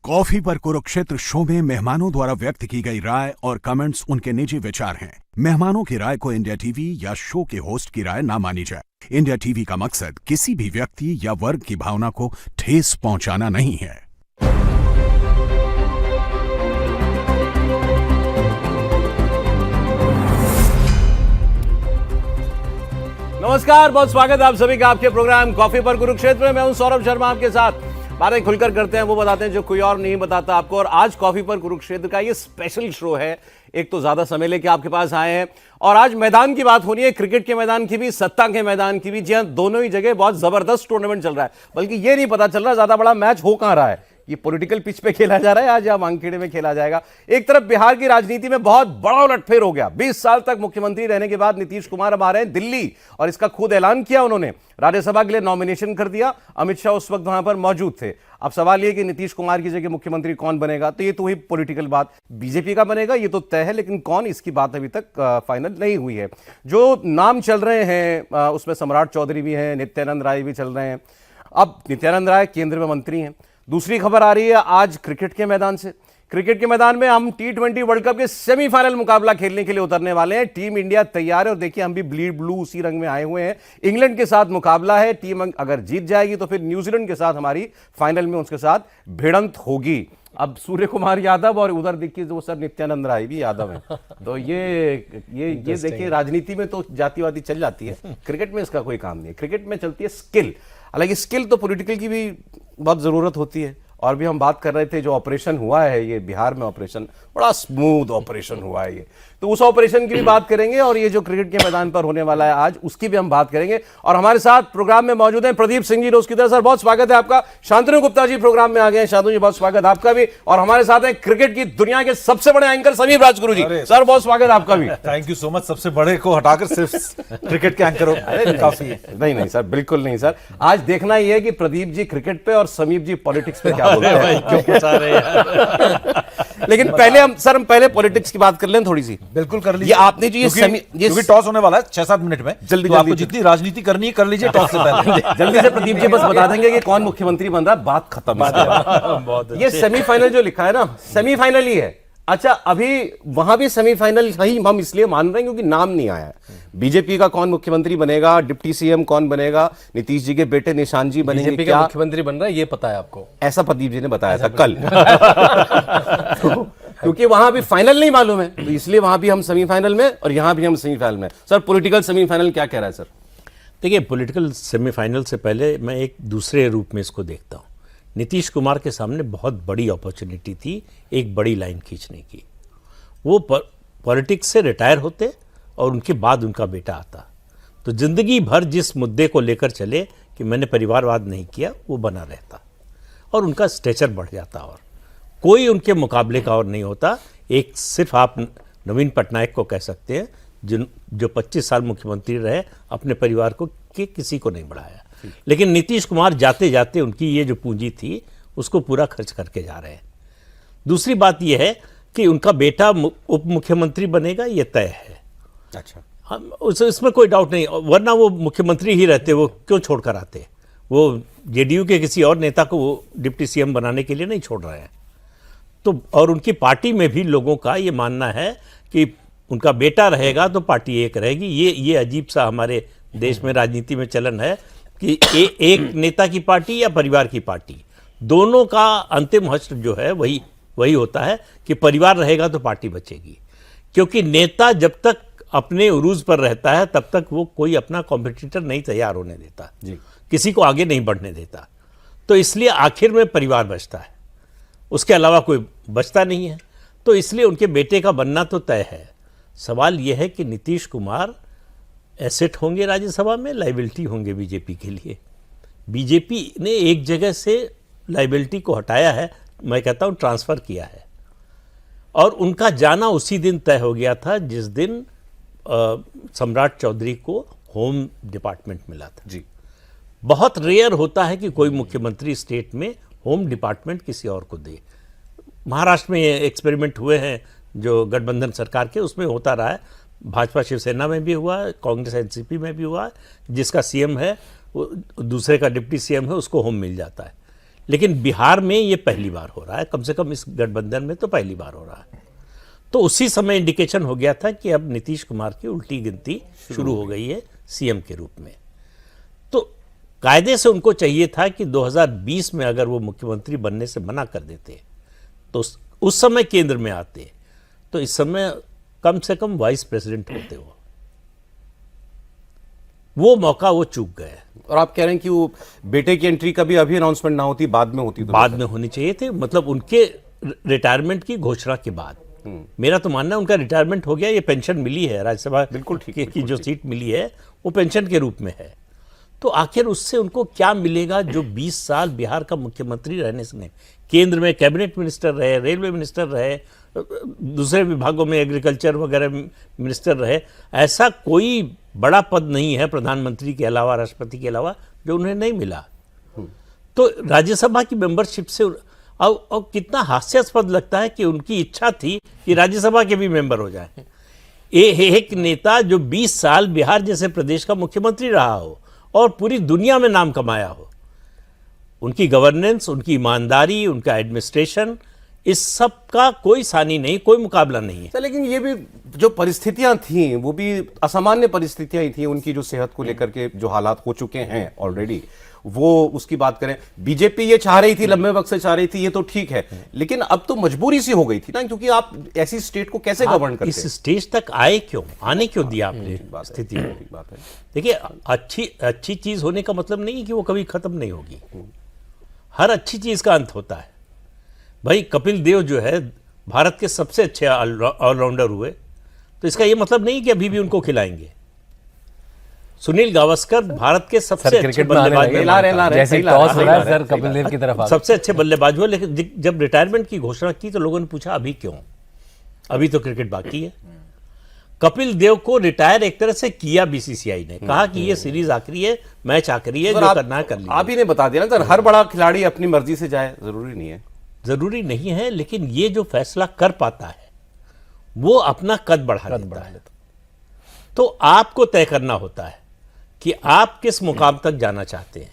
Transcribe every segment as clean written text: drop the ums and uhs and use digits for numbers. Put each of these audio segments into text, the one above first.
Coffee पर Kurukshetra show में मेहमानों द्वारा व्यक्त की गई राय और कमेंट्स उनके निजी विचार हैं। मेहमानों की राय को इंडिया टीवी या शो के होस्ट की राय ना मानी जाए। इंडिया टीवी का मकसद किसी भी व्यक्ति या वर्ग की भावना को ठेस पहुंचाना नहीं है। नमस्कार, बहुत स्वागत है आप सभी का आपके प्रोग्राम कॉफी पर कुरुक्षेत्र में। मैं हूं सौरभ शर्मा, आपके साथ बातें खुलकर करते हैं, वो बताते हैं जो कोई और नहीं बताता आपको। और आज कॉफी पर कुरुक्षेत्र का ये स्पेशल शो है। एक तो ज्यादा समय लेके आपके पास आए हैं और आज मैदान की बात हो रही है, क्रिकेट के मैदान की भी, सत्ता के मैदान की भी। जी हां, दोनों ही जगह बहुत जबरदस्त टूर्नामेंट चल रहा है। बल्कि ये नहीं पता चल रहा ज्यादा बड़ा मैच हो कहां रहा है। ये पॉलिटिकल पिच पे खेला जा रहा है आज या वानखेड़े में खेला जाएगा। एक तरफ बिहार की राजनीति में बहुत बड़ा उलटफेर हो गया। 20 साल तक मुख्यमंत्री रहने के बाद नीतीश कुमार अब आ रहे हैं दिल्ली और इसका खुद ऐलान किया उन्होंने। राज्यसभा के लिए नॉमिनेशन कर दिया। अमित शाह उस वक्त वहां पर मौजूद थे। अब सवाल यह कि नीतीश कुमार की जगह मुख्यमंत्री कौन बनेगा, तो ये तो हुई पॉलिटिकल बात। बीजेपी का बनेगा ये तो तय है, लेकिन कौन, इसकी बात अभी तक फाइनल नहीं हुई है। जो नाम चल रहे हैं उसमें सम्राट चौधरी भी हैं, नित्यानंद राय भी चल रहे हैं। अब नित्यानंद राय केंद्र में मंत्री हैं। दूसरी खबर आ रही है आज क्रिकेट के मैदान से। क्रिकेट के मैदान में हम T20 वर्ल्ड कप के सेमीफाइनल मुकाबला खेलने के लिए उतरने वाले हैं। टीम इंडिया तैयार है और देखिए हम भी ब्लीड ब्लू उसी रंग में आए हुए हैं। इंग्लैंड के साथ मुकाबला है। टीम अगर जीत जाएगी तो फिर न्यूजीलैंड के साथ हमारी फाइनल में उसके साथ भिड़ंत होगी। अब सूर्य कुमार यादव और उधर देखिए जो सर नित्यानंद राय भी यादव हैं। तो ये देखिए, राजनीति में तो जातिवादी चल जाती है, क्रिकेट में इसका कोई काम नहीं है। क्रिकेट में चलती है स्किल। हालांकि स्किल तो पॉलिटिकल की भी बहुत जरूरत होती है। और भी हम बात कर रहे थे जो ऑपरेशन हुआ है ये बिहार में, ऑपरेशन बड़ा स्मूथ ऑपरेशन हुआ है ये, तो उस ऑपरेशन की भी बात करेंगे। और ये जो क्रिकेट के मैदान पर होने वाला है आज, उसकी भी हम बात करेंगे। और हमारे साथ प्रोग्राम में मौजूद हैं प्रदीप सिंह जी रोज की तरह। सर बहुत स्वागत है आपका। शांतनु गुप्ता जी प्रोग्राम में आ गए हैं। शांतनु जी बहुत स्वागत आपका भी। और हमारे साथ हैं क्रिकेट की दुनिया के सबसे बड़े एंकर समीप राजगुरु जी। सर बहुत स्वागत आपका भी। Thank you so much. सबसे बड़े को हटाकर सिर्फ क्रिकेट के एंकर काफी है। नहीं सर, बिल्कुल नहीं सर। आज देखना ही है कि प्रदीप जी क्रिकेट पे और समीप जी पॉलिटिक्स पे क्या बोलते हैं। लेकिन पहले हम पहले पॉलिटिक्स की बात कर लें थोड़ी सी। बिल्कुल कर लीजिए। आपने जो ये टॉस होने वाला है 6-7 मिनट में। जल्दी आपको जितनी राजनीति करनी है कर लीजिए टॉस से पहले। जल्दी से प्रदीप जी बस बता देंगे कि कौन मुख्यमंत्री बन रहा है, बात खत्म। ये सेमीफाइनल जो लिखा है ना, सेमीफाइनल ही है। अच्छा, अभी वहां भी सेमीफाइनल ही हम इसलिए मान रहे हैं क्योंकि नाम नहीं आया है। बीजेपी का कौन मुख्यमंत्री बनेगा, डिप्टी सीएम कौन बनेगा, नीतीश जी के बेटे निशांत जी बनेंगे, बीजेपी का मुख्यमंत्री बन रहा है, ये पता है आपको? ऐसा प्रदीप जी ने बताया था कल। क्योंकि वहां भी फाइनल नहीं मालूम है, तो इसलिए वहां भी हम सेमीफाइनल में और यहां भी हम सेमीफाइनल में। सर पॉलिटिकल सेमीफाइनल क्या कह रहा है सर? देखिए, पॉलिटिकल सेमीफाइनल से पहले मैं एक दूसरे रूप में इसको देखता हूँ। नीतीश कुमार के सामने बहुत बड़ी अपॉर्चुनिटी थी एक बड़ी लाइन खींचने की। वो पॉलिटिक्स से रिटायर होते और उनके बाद उनका बेटा आता, तो जिंदगी भर जिस मुद्दे को लेकर चले कि मैंने परिवारवाद नहीं किया, वो बना रहता और उनका स्टेचर बढ़ जाता और कोई उनके मुकाबले का और नहीं होता। एक सिर्फ आप नवीन पटनायक को कह सकते हैं जो 25 साल मुख्यमंत्री रहे, अपने परिवार को किसी को नहीं बढ़ाया। लेकिन नीतीश कुमार जाते जाते उनकी ये जो पूंजी थी उसको पूरा खर्च करके जा रहे हैं। दूसरी बात यह है कि उनका बेटा उप मुख्यमंत्री बनेगा, ये तय है। अच्छा, हम इसमें कोई डाउट नहीं, वरना वो मुख्यमंत्री ही रहते, वो क्यों छोड़कर आते? वो जेडीयू के किसी और नेता को वो डिप्टी सीएम बनाने के लिए नहीं छोड़ रहे हैं। तो और उनकी पार्टी में भी लोगों का ये मानना है कि उनका बेटा रहेगा तो पार्टी एक रहेगी। ये अजीब सा हमारे देश में राजनीति में चलन है कि एक नेता की पार्टी या परिवार की पार्टी, दोनों का अंतिम हश्र जो है वही होता है कि परिवार रहेगा तो पार्टी बचेगी। क्योंकि नेता जब तक अपने उरूज पर रहता है तब तक वो कोई अपना कॉम्पिटिटर नहीं तैयार होने देता जी, किसी को आगे नहीं बढ़ने देता। तो इसलिए आखिर में परिवार बचता है, उसके अलावा कोई बचता नहीं है। तो इसलिए उनके बेटे का बनना तो तय है। सवाल यह है कि नीतीश कुमार एसेट होंगे राज्यसभा में, लाइबिलिटी होंगे बीजेपी के लिए। बीजेपी ने एक जगह से लाइबिलिटी को हटाया है, मैं कहता हूँ ट्रांसफ़र किया है, और उनका जाना उसी दिन तय हो गया था जिस दिन सम्राट चौधरी को होम डिपार्टमेंट मिला था। जी, बहुत रेयर होता है कि कोई मुख्यमंत्री स्टेट में होम डिपार्टमेंट किसी और को दे। महाराष्ट्र में ये एक्सपेरिमेंट हुए हैं जो गठबंधन सरकार के, उसमें होता रहा है। भाजपा शिवसेना में भी हुआ, कांग्रेस एनसीपी में भी हुआ। जिसका सीएम है वो दूसरे का डिप्टी सीएम है, उसको होम मिल जाता है। लेकिन बिहार में ये पहली बार हो रहा है, कम से कम इस गठबंधन में तो पहली बार हो रहा है। तो उसी समय इंडिकेशन हो गया था कि अब नीतीश कुमार की उल्टी गिनती शुरू हो गई है सीएम के रूप में। तो कायदे से उनको चाहिए था कि 2020 में अगर वो मुख्यमंत्री बनने से मना कर देते तो उस समय केंद्र में आते, तो इस समय कम से कम वाइस प्रेसिडेंट होते वो मौका वो चूक गए। और आप कह रहे हैं कि वो बेटे की एंट्री का भी अभी अनाउंसमेंट ना होती, बाद में होती, तो बाद में होनी चाहिए थे, मतलब उनके रिटायरमेंट की घोषणा के बाद। मेरा तो मानना है उनका रिटायरमेंट हो गया, ये पेंशन मिली है राज्यसभा बिल्कुल ठीक, की जो सीट मिली है वो पेंशन के रूप में है। तो आखिर उससे उनको क्या मिलेगा जो 20 साल बिहार का मुख्यमंत्री रहने से नहीं, केंद्र में कैबिनेट मिनिस्टर रहे, रेलवे मिनिस्टर रहे, दूसरे विभागों में एग्रीकल्चर वगैरह मिनिस्टर रहे, ऐसा कोई बड़ा पद नहीं है प्रधानमंत्री के अलावा, राष्ट्रपति के अलावा, जो उन्हें नहीं मिला। तो राज्यसभा की मेंबरशिप से और कितना हास्यास्पद लगता है कि उनकी इच्छा थी कि राज्यसभा के भी मेंबर हो जाए। एक नेता जो 20 साल बिहार जैसे प्रदेश का मुख्यमंत्री रहा हो और पूरी दुनिया में नाम कमाया हो, उनकी गवर्नेंस, उनकी ईमानदारी, उनका एडमिनिस्ट्रेशन, इस सब का कोई सानी नहीं, कोई मुकाबला नहीं है। लेकिन ये भी जो परिस्थितियां थी वो भी असामान्य परिस्थितियां ही थी, उनकी जो सेहत को लेकर के जो हालात हो चुके हैं ऑलरेडी, वो उसकी बात करें। बीजेपी ये चाह रही थी, लंबे वक्त से चाह रही थी, ये तो ठीक है, लेकिन अब तो मजबूरी सी हो गई थी ना, क्योंकि आप ऐसी स्टेट को कैसे गवर्न करते? इस स्टेज तक आए क्यों, आने क्यों दिया आपने स्थिति में? बात है। देखिए, अच्छी चीज होने का मतलब नहीं कि वो कभी खत्म नहीं होगी। हर अच्छी चीज का अंत होता है। भाई कपिल देव जो है भारत के सबसे अच्छे ऑलराउंडर हुए, तो इसका ये मतलब नहीं कि अभी भी उनको खिलाएंगे। सुनील गावस्कर भारत के सबसे अच्छे बल्लेबाज, जैसे टॉस हो रहा है सर कपिल देव की तरफ सबसे अच्छे बल्लेबाज हुए, लेकिन जब रिटायरमेंट की घोषणा की तो लोगों ने पूछा अभी क्यों, अभी तो क्रिकेट बाकी है। कपिल देव को रिटायर एक तरह से किया बीसीसीआई ने, कहा कि ये सीरीज आखिरी है, मैच आखिरी है, जो करना है कर लीजिए। आप ही ने बता दिया ना सर, हर बड़ा खिलाड़ी अपनी मर्जी से जाए, जरूरी नहीं है। जरूरी नहीं है, लेकिन ये जो फैसला कर पाता है वो अपना कद बढ़ा देता है। तो आपको तय करना होता है कि आप किस मुकाम तक जाना चाहते हैं।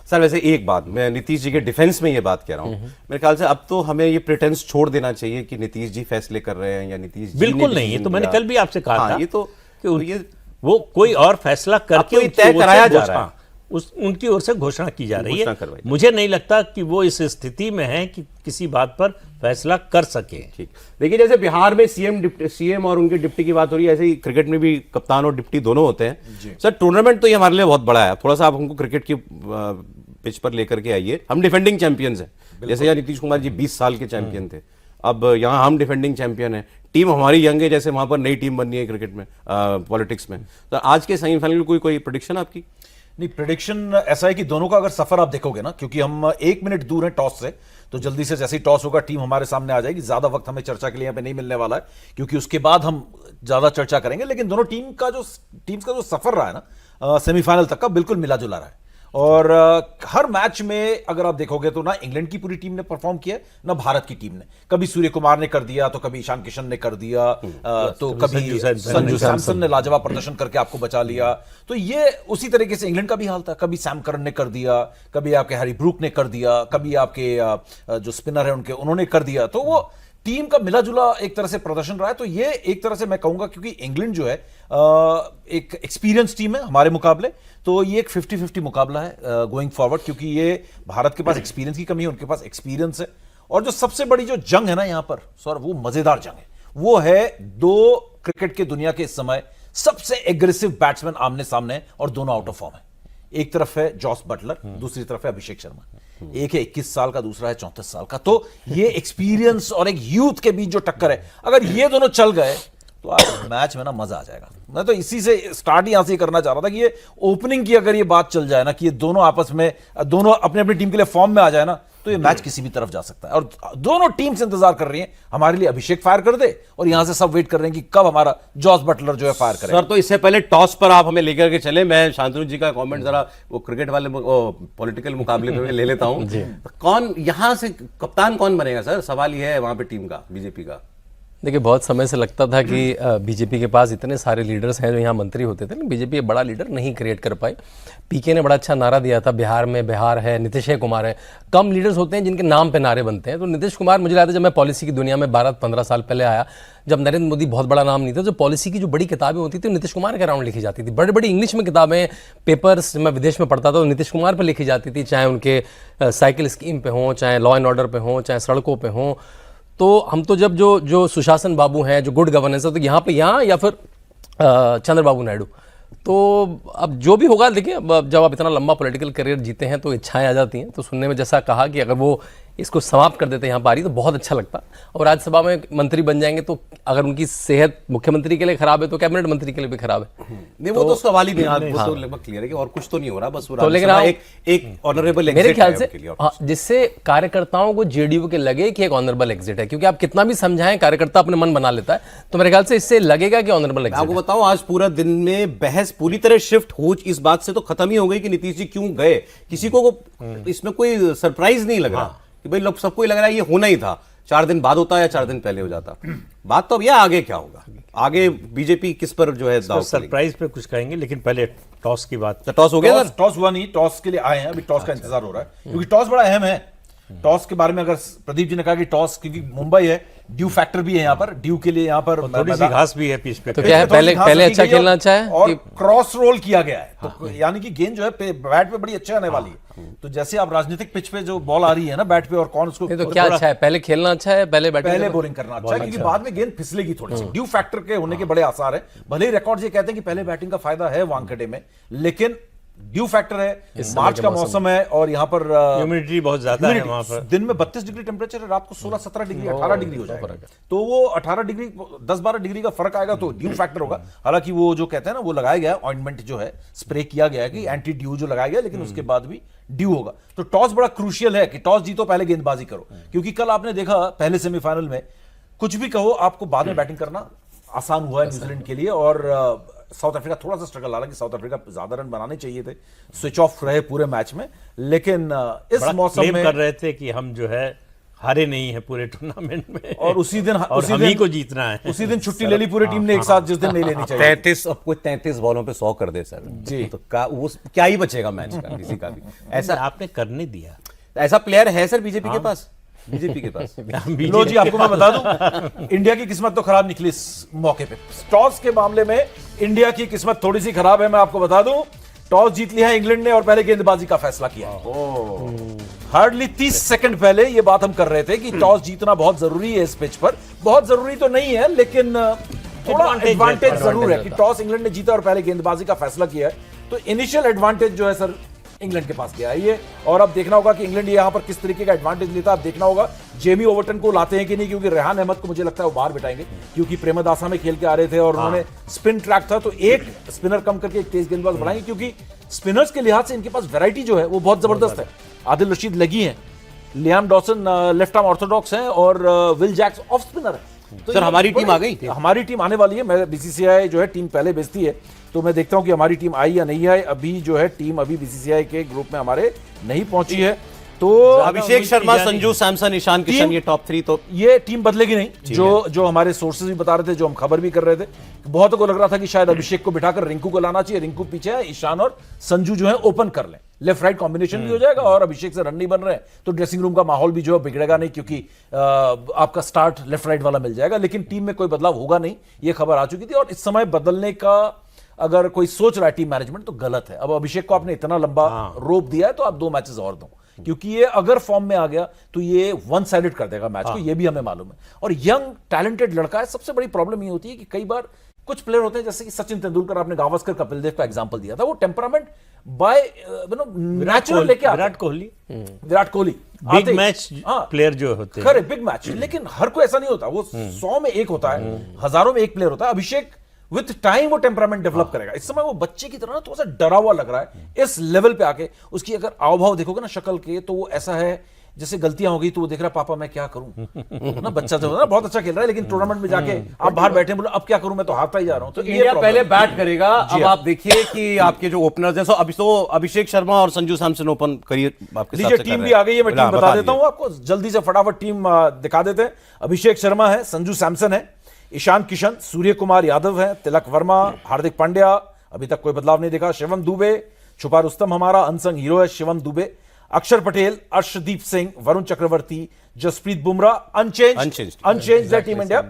सर वैसे एक बात, मैं नीतीश जी के डिफेंस में ये बात कह रहा हूं, मेरे ख्याल से अब तो हमें ये प्रिटेंस छोड़ देना चाहिए कि नीतीश जी फैसले कर रहे हैं या नीतीश जी बिल्कुल नहीं, ये तो मैंने कल भी आपसे कहा था। ये तो कि वो कोई और फैसला करके तय कराया जा रहा है, उनकी ओर से घोषणा की जा रही है। मुझे नहीं लगता कि वो इस स्थिति में है कि किसी बात पर फैसला कर सके। ठीक, देखिए जैसे बिहार में सीएम और उनके डिप्टी की बात हो रही है, ऐसे ही क्रिकेट में भी कप्तान और डिप्टी दोनों होते हैं। सर टूर्नामेंट तो ये हमारे लिए बहुत बड़ा है, थोड़ा सा आप हमको क्रिकेट की पिच पर लेकर के आइए। हम डिफेंडिंग चैंपियंस हैं, जैसे यहाँ नीतीश कुमार जी 20 साल के चैंपियन थे, अब यहाँ हम डिफेंडिंग चैंपियन हैं। टीम हमारी यंग है, जैसे वहां पर नई टीम बननी है क्रिकेट में, पॉलिटिक्स में। तो आज के सेमीफाइनल कोई प्रेडिक्शन आपकी? नहीं, प्रेडिक्शन ऐसा है कि दोनों का अगर सफर आप देखोगे ना, क्योंकि हम 1 मिनट दूर हैं टॉस से, तो जल्दी से जैसे ही टॉस होगा टीम हमारे सामने आ जाएगी। ज्यादा वक्त हमें चर्चा के लिए यहाँ पे नहीं मिलने वाला है, क्योंकि उसके बाद हम ज्यादा चर्चा करेंगे। लेकिन दोनों टीम्स का जो सफर रहा है ना सेमीफाइनल तक का, बिल्कुल मिला जुला रहा है। और हर मैच में अगर आप देखोगे तो ना इंग्लैंड की पूरी टीम ने परफॉर्म किया, ना भारत की टीम ने। कभी सूर्य कुमार ने कर दिया, तो कभी ईशान किशन ने कर दिया, तो कभी संजू सैमसन ने लाजवाब प्रदर्शन करके आपको बचा लिया। तो ये उसी तरीके से इंग्लैंड का भी हाल था, कभी सैम करन ने कर दिया, कभी आपके हैरी ब्रूक ने कर दिया, कभी आपके जो स्पिनर है उन्होंने कर दिया। तो वो टीम का मिला जुला एक तरह से प्रदर्शन रहा है। तो ये एक तरह से मैं कहूंगा, क्योंकि इंग्लैंड जो है एक एक्सपीरियंस टीम है हमारे मुकाबले, तो ये एक 50-50 मुकाबला है गोइंग फॉरवर्ड, क्योंकि ये भारत के पास एक्सपीरियंस की कमी है, उनके पास एक्सपीरियंस है। और जो सबसे बड़ी जो जंग है ना यहाँ पर सर, वो मजेदार जंग है, वो है दो क्रिकेट के दुनिया के इस समय सबसे एग्रेसिव बैट्समैन आमने सामने हैं, और दोनों आउट ऑफ फॉर्म है। एक तरफ है जॉस बटलर, दूसरी तरफ है अभिषेक शर्मा। एक है 21 साल का, दूसरा है 34 साल का। तो ये एक्सपीरियंस और एक यूथ के बीच जो टक्कर है, अगर ये दोनों चल गए तो आज मैच में ना मजा आ जाएगा। मैं तो इसी से स्टार्ट यहां से करना चाह रहा था कि ये ओपनिंग की अगर ये बात चल जाए ना, कि ये दोनों आपस में दोनों अपनी अपनी टीम के लिए फॉर्म में आ जाए ना, तो ये मैच किसी भी तरफ जा सकता है। और दोनों टीम्स इंतजार कर रही हैं हमारे लिए अभिषेक फायर कर दे, और यहां से सब वेट कर रहे हैं कि कब हमारा जॉस बटलर जो है फायर करे। सर तो इससे पहले टॉस पर आप हमें लेकर के चले, मैं शांतनु जी का कमेंट जरा वो क्रिकेट वाले पॉलिटिकल मुकाबले में ले लेता हूं। कौन यहां से कप्तान कौन बनेगा सर? सवाल यह है वहां पे टीम का, बीजेपी का। देखिए, बहुत समय से लगता था कि बीजेपी के पास इतने सारे लीडर्स हैं जो यहाँ मंत्री होते थे, लेकिन बीजेपी बड़ा लीडर नहीं क्रिएट कर पाई। पीके ने बड़ा अच्छा नारा दिया था, बिहार में बिहार है, नीतीश कुमार है। कम लीडर्स होते हैं जिनके नाम पे नारे बनते हैं। तो नीतीश कुमार, मुझे लगता है जब मैं पॉलिसी की दुनिया में 12-15 साल पहले आया, जब नरेंद्र मोदी बहुत बड़ा नाम नहीं था, जो पॉलिसी की जो बड़ी किताबें होती थी नीतीश कुमार के अराउंड लिखी जाती थी। बड़ी बड़ी इंग्लिश में किताबें, पेपर्स मैं विदेश में पढ़ता था तो नीतीश कुमार पर लिखी जाती थी, चाहे उनके साइकिल स्कीम पे हों, चाहे लॉ एंड ऑर्डर पे हों, चाहे सड़कों पे हों। तो हम तो जब जो सुशासन बाबू हैं, जो गुड गवर्नेंस है, तो यहाँ या फिर चंद्रबाबू नायडू, तो अब जो भी होगा देखिए, अब जब आप इतना लंबा पॉलिटिकल करियर जीते हैं तो इच्छाएं आ जाती हैं। तो सुनने में जैसा कहा कि अगर वो इसको समाप्त कर देते यहाँ पारी तो बहुत अच्छा लगता, और राज्यसभा में मंत्री बन जाएंगे तो अगर उनकी सेहत मुख्यमंत्री के लिए खराब है तो कैबिनेट मंत्री के लिए भी खराब है। नहीं, वो तो सवाल ही नहीं, वो तो लगभग क्लियर है कि और कुछ तो नहीं हो रहा, बस तो लेकिन एक ऑनरेबल मेरे ख्याल से जिससे कार्यकर्ताओं को जेडीयू के लगे कि एक ऑनरेबल एग्जिट है, क्योंकि आप कितना भी समझाएं कार्यकर्ता अपने मन बना लेता है, तो मेरे ख्याल से इससे लगेगा कि ऑनरेबल एग्जिट। आपको बताऊं, आज पूरा दिन में बहस पूरी तरह शिफ्ट हो इस बात से तो खत्म ही हो गई कि नीतीश जी क्यों गए। किसी को इसमें कोई सरप्राइज नहीं लग रहा कि भाई लोग, सबको ही लग रहा है ये होना ही था, 4 दिन बाद होता या 4 दिन पहले हो जाता। बात तो अब यह आगे क्या होगा, आगे बीजेपी किस पर जो है सरप्राइज पे कुछ कहेंगे, लेकिन पहले टॉस की बात। टॉस हो गया, टॉस हुआ नहीं, टॉस के लिए आए हैं, अभी टॉस का इंतजार हो रहा है क्योंकि टॉस बड़ा अहम है। टॉस के बारे में अगर प्रदीप जी ने कहा कि टॉस, क्योंकि मुंबई है, ड्यू फैक्टर भी है यहाँ पर, ड्यू के लिए यहाँ पर थोड़ी सी घास भी है पिच पे, तो क्या है, पहले अच्छा खेलना अच्छा है और क्रॉस रोल किया गया है, तो यानी कि गेंद जो है बैट पे बड़ी अच्छी आने वाली है। तो जैसे आप राजनीतिक पिच पे जो बॉल आ रही है ना बैट पे, और कौन उसको, तो क्या अच्छा है, पहले खेलना अच्छा है, पहले बॉलिंग करना अच्छा है, क्योंकि बाद में गेंद फिसलेगी थोड़ी सी। ड्यू फैक्टर के होने के बड़े आसार है। भले ही रिकॉर्ड ये कहते हैं कि पहले बैटिंग का फायदा है वानखेड़े में, लेकिन ड्यू फैक्टर है, मार्च का मौसम है, और यहाँ पर ह्यूमिडिटी बहुत ज्यादा है वहां पर। दिन में 32 डिग्री टेम्परेचर है, रात को 16-17 डिग्री 18 डिग्री हो जाएगा, तो वो 18 डिग्री 10-12 डिग्री का फर्क आएगा, तो ड्यू फैक्टर होगा। हालांकि वो जो कहते हैं ना, वो लगाया गया है ऑइंटमेंट जो है, स्प्रे किया गया है कि एंटी ड्यू जो लगाया गया, लेकिन उसके बाद भी ड्यू होगा। तो टॉस बड़ा क्रूशियल है कि टॉस जीतो, पहले गेंदबाजी करो, क्योंकि कल आपने देखा पहले सेमीफाइनल में, कुछ भी कहो आपको बाद में बैटिंग करना आसान हुआ है न्यूजीलैंड के लिए। और साउथ अफ्रीका थोड़ा सा स्ट्रगल, हालांकि साउथ अफ्रीका ज्यादा रन बनाने चाहिए थे, स्विच ऑफ रहे पूरे मैच में, लेकिन इस मौसम में कर रहे थे कि हम जो है हारे नहीं है पूरे टूर्नामेंट में, और उसी दिन हम ही को जीतना है। उसी दिन छुट्टी ले ली पूरी टीम ने एक साथ, जिस दिन नहीं लेनी चाहिए। 33 बॉलों पे 100 कर दे सर जी, तो क्या ही बचेगा मैच का किसी का भी। ऐसा आपने करने दिया, ऐसा प्लेयर है सर बीजेपी के पास, बीजेपी के पास। लो जी, आपको मैं बता दूं, इंडिया की किस्मत तो खराब निकली इस मौके पे। टॉस के मामले में इंडिया की किस्मत थोड़ी सी खराब है, मैं आपको बता दूं। टॉस जीत लिया है इंग्लैंड ने और पहले गेंदबाजी का फैसला किया। हार्डली 30 सेकंड पहले ये बात हम कर रहे थे कि टॉस जीतना बहुत जरूरी है इस पिच पर। बहुत जरूरी तो नहीं है, लेकिन थोड़ा एडवांटेज जरूर है कि टॉस इंग्लैंड ने जीता और पहले गेंदबाजी का फैसला किया है। तो इनिशियल एडवांटेज जो है सर इंग्लैंड के पास गया है ये, और अब देखना होगा कि इंग्लैंड यहां पर किस तरीके का एडवांटेज लेता है। अब देखना होगा जेमी ओवर्टन को लाते हैं कि नहीं, क्योंकि रेहान अहमद को मुझे लगता है वो बाहर बिठाएंगे, क्योंकि प्रेमदासा में खेल के आ रहे थे और उन्होंने स्पिन ट्रैक था, तो एक स्पिनर कम करके एक तेज गेंदबाज बढ़ाएंगे, क्योंकि स्पिनर्स के लिहाज से इनके पास वैरायटी जो है वो बहुत जबरदस्त है। आदिल रशीद लगी है, Liam Dawson left arm Orthodox हैं, और विल जैक्स ऑफ स्पिनर है। तो सर हमारी टीम आ गई, हमारी टीम आने वाली है। मैं बीसीसीआई जो है टीम पहले भेजती है, तो मैं देखता हूं कि हमारी टीम आई या नहीं आई। अभी जो है टीम अभी बीसीसीआई के ग्रुप में हमारे नहीं पहुंची है, तो अभिषेक शर्मा, संजू सैमसन, ईशान किशन, ये टॉप 3, तो ये टीम बदलेगी नहीं। जो हमारे सोर्सेज भी बता रहे थे, जो हम खबर भी कर रहे थे, बहुतों को लग रहा था कि शायद अभिषेक को बिठाकर रिंकू को लाना चाहिए। रिंकू पीछे है, ईशान और संजू जो है ओपन कर लें, लेफ्ट राइट कॉम्बिनेशन भी हो जाएगा, और अभिषेक से रन नहीं बन रहे हैं तो ड्रेसिंग रूम का माहौल भी जो है बिगड़ेगा नहीं, क्योंकि आपका स्टार्ट लेफ्ट राइट वाला मिल जाएगा। लेकिन टीम में कोई बदलाव होगा नहीं, ये खबर आ चुकी थी। और इस समय बदलने का अगर कोई सोच रहा है टीम मैनेजमेंट तो गलत है। अब अभिषेक को आपने इतना लंबा रोप दिया है, तो आप 2 मैचेस और दो, क्योंकि ये अगर फॉर्म में आ गया तो ये वन साइडेड कर देगा मैच को, ये भी हमें मालूम है। और यंग टैलेंटेड लड़का है। सबसे बड़ी प्रॉब्लम ये होती है कि कई बार कुछ प्लेयर होते हैं, जैसे कि सचिन तेंदुलकर, आपने गावस्कर कपिल देव का एग्जांपल दिया था, वो टेम्परामेंट बाय नेचुरल लेके आते। Virat Kohli big match player जो होते हैं, खरे बिग मैच, लेकिन हर कोई ऐसा नहीं होता, वो 100 में एक होता है, हजारों में एक प्लेयर होता है। अभिषेक विथ टाइम वो टेम्परामेंट डेवलप करेगा। इस समय वो बच्चे की तरह थोड़ा सा डरा हुआ लग रहा है इस लेवल पे आके। उसकी अगर आव भाव देखोगे ना शक्ल के, तो वो ऐसा है जैसे गलतियां हो गई तो वो देख रहा है पापा मैं क्या करूं ना, बच्चा जो है ना बहुत अच्छा खेल रहा है लेकिन टूर्नामेंट में जाके आप बाहर बैठे बोले अब क्या करूं, मैं तो हारता ही जा रहा हूं। तो ये इंडिया problem पहले है। बैट करेगा। अब आप देखिए कि आपके जो ओपनर्स हैं, अभी तो अभिषेक शर्मा और संजू सैमसन ओपन करियर आपके लीजिए साथ टीम भी आ गई है, मैं टीम बता देता हूं आपको जल्दी से, फटाफट टीम दिखा देते हैं। अभिषेक शर्मा है, संजू सैमसन है, ईशान किशन, सूर्य कुमार यादव है, तिलक वर्मा, हार्दिक पांड्या, अभी तक कोई बदलाव नहीं दिखा, शिवम दुबे, छुपा रुस्तम हमारा अनसंग हीरो है Shivam Dube, Akshar Patel, Arshdeep Singh, Varun Chakravarthy, Jasprit Bumrah, unchanged team India.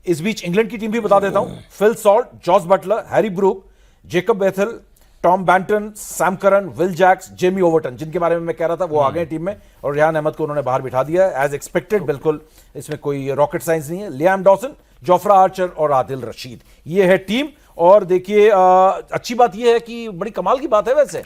इस बीच इंग्लैंड की टीम भी बता देता हूं, Phil Salt, Jos Buttler, Harry Brook, Jacob Bethell, Tom Banton, Sam Curran, Will Jacks, Jamie Overton, जिनके बारे में मैं कह रहा था वो आ गए टीम में, और रेहान अहमद को उन्होंने बाहर बिठा दिया एज एक्सपेक्टेड, बिल्कुल इसमें कोई रॉकेट साइंस नहीं है। लियाम डॉसन, जोफ्रा आर्चर और आदिल रशीद, ये है टीम। और देखिए अच्छी बात यह है कि बड़ी कमाल की बात है वैसे,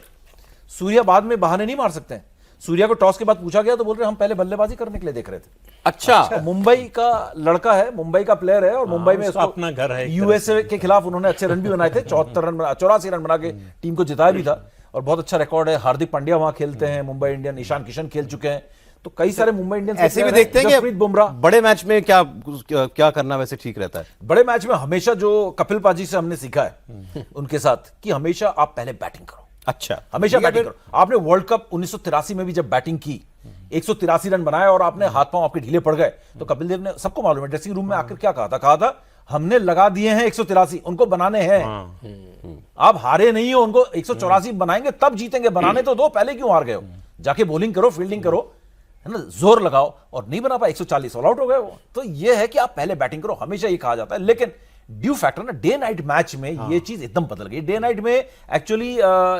सूर्या बाद में बहाने नहीं मार सकते हैं। सूर्या को टॉस के बाद पूछा गया तो बोल रहे हम पहले बल्लेबाजी करने के लिए देख रहे थे। अच्छा, मुंबई का लड़का है, मुंबई का प्लेयर है, और मुंबई में उसका अपना घर है। यूएसए के खिलाफ उन्होंने अच्छे रन भी बनाए थे, 84 रन बना के टीम को जिताया भी था, और बहुत अच्छा रिकॉर्ड है। हार्दिक पांड्या वहां खेलते हैं मुंबई इंडियन, ईशान किशन खेल चुके हैं, तो कई सारे मुंबई इंडियंस ऐसे भी देखते हैं जसप्रीत बुमराह। बड़े मैच में क्या करना वैसे ठीक रहता है। बड़े मैच में हमेशा जो कपिल पाजी से हमने सीखा है उनके साथ कि हमेशा आप पहले बैटिंग करो, अच्छा, हमेशा बैटिंग करो। आपने वर्ल्ड कप 1983 में भी जब बैटिंग की, 183 रन बनाए और आपने हाथ पांव आपके ढीले पड़ गए, तो कपिल देव ने, सबको मालूम है, ड्रेसिंग रूम में आकर क्या कहा था हमने लगा दिए हैं 183, उनको बनाने हैं। आप हारे नहीं हो, उनको 184 बनाएंगे तब जीतेंगे, बनाने तो दो, पहले क्यों हार गए हो? जाके बॉलिंग करो, फील्डिंग करो, है ना, जोर लगाओ, और नहीं बना पाए 140, ऑल आउट हो गए वो। तो ये है कि आप पहले बैटिंग करो, हमेशा ये कहा जाता है। लेकिन ड्यू फैक्टर ना, डे नाइट मैच में ये चीज एकदम बदल गई। डे नाइट में एक्चुअली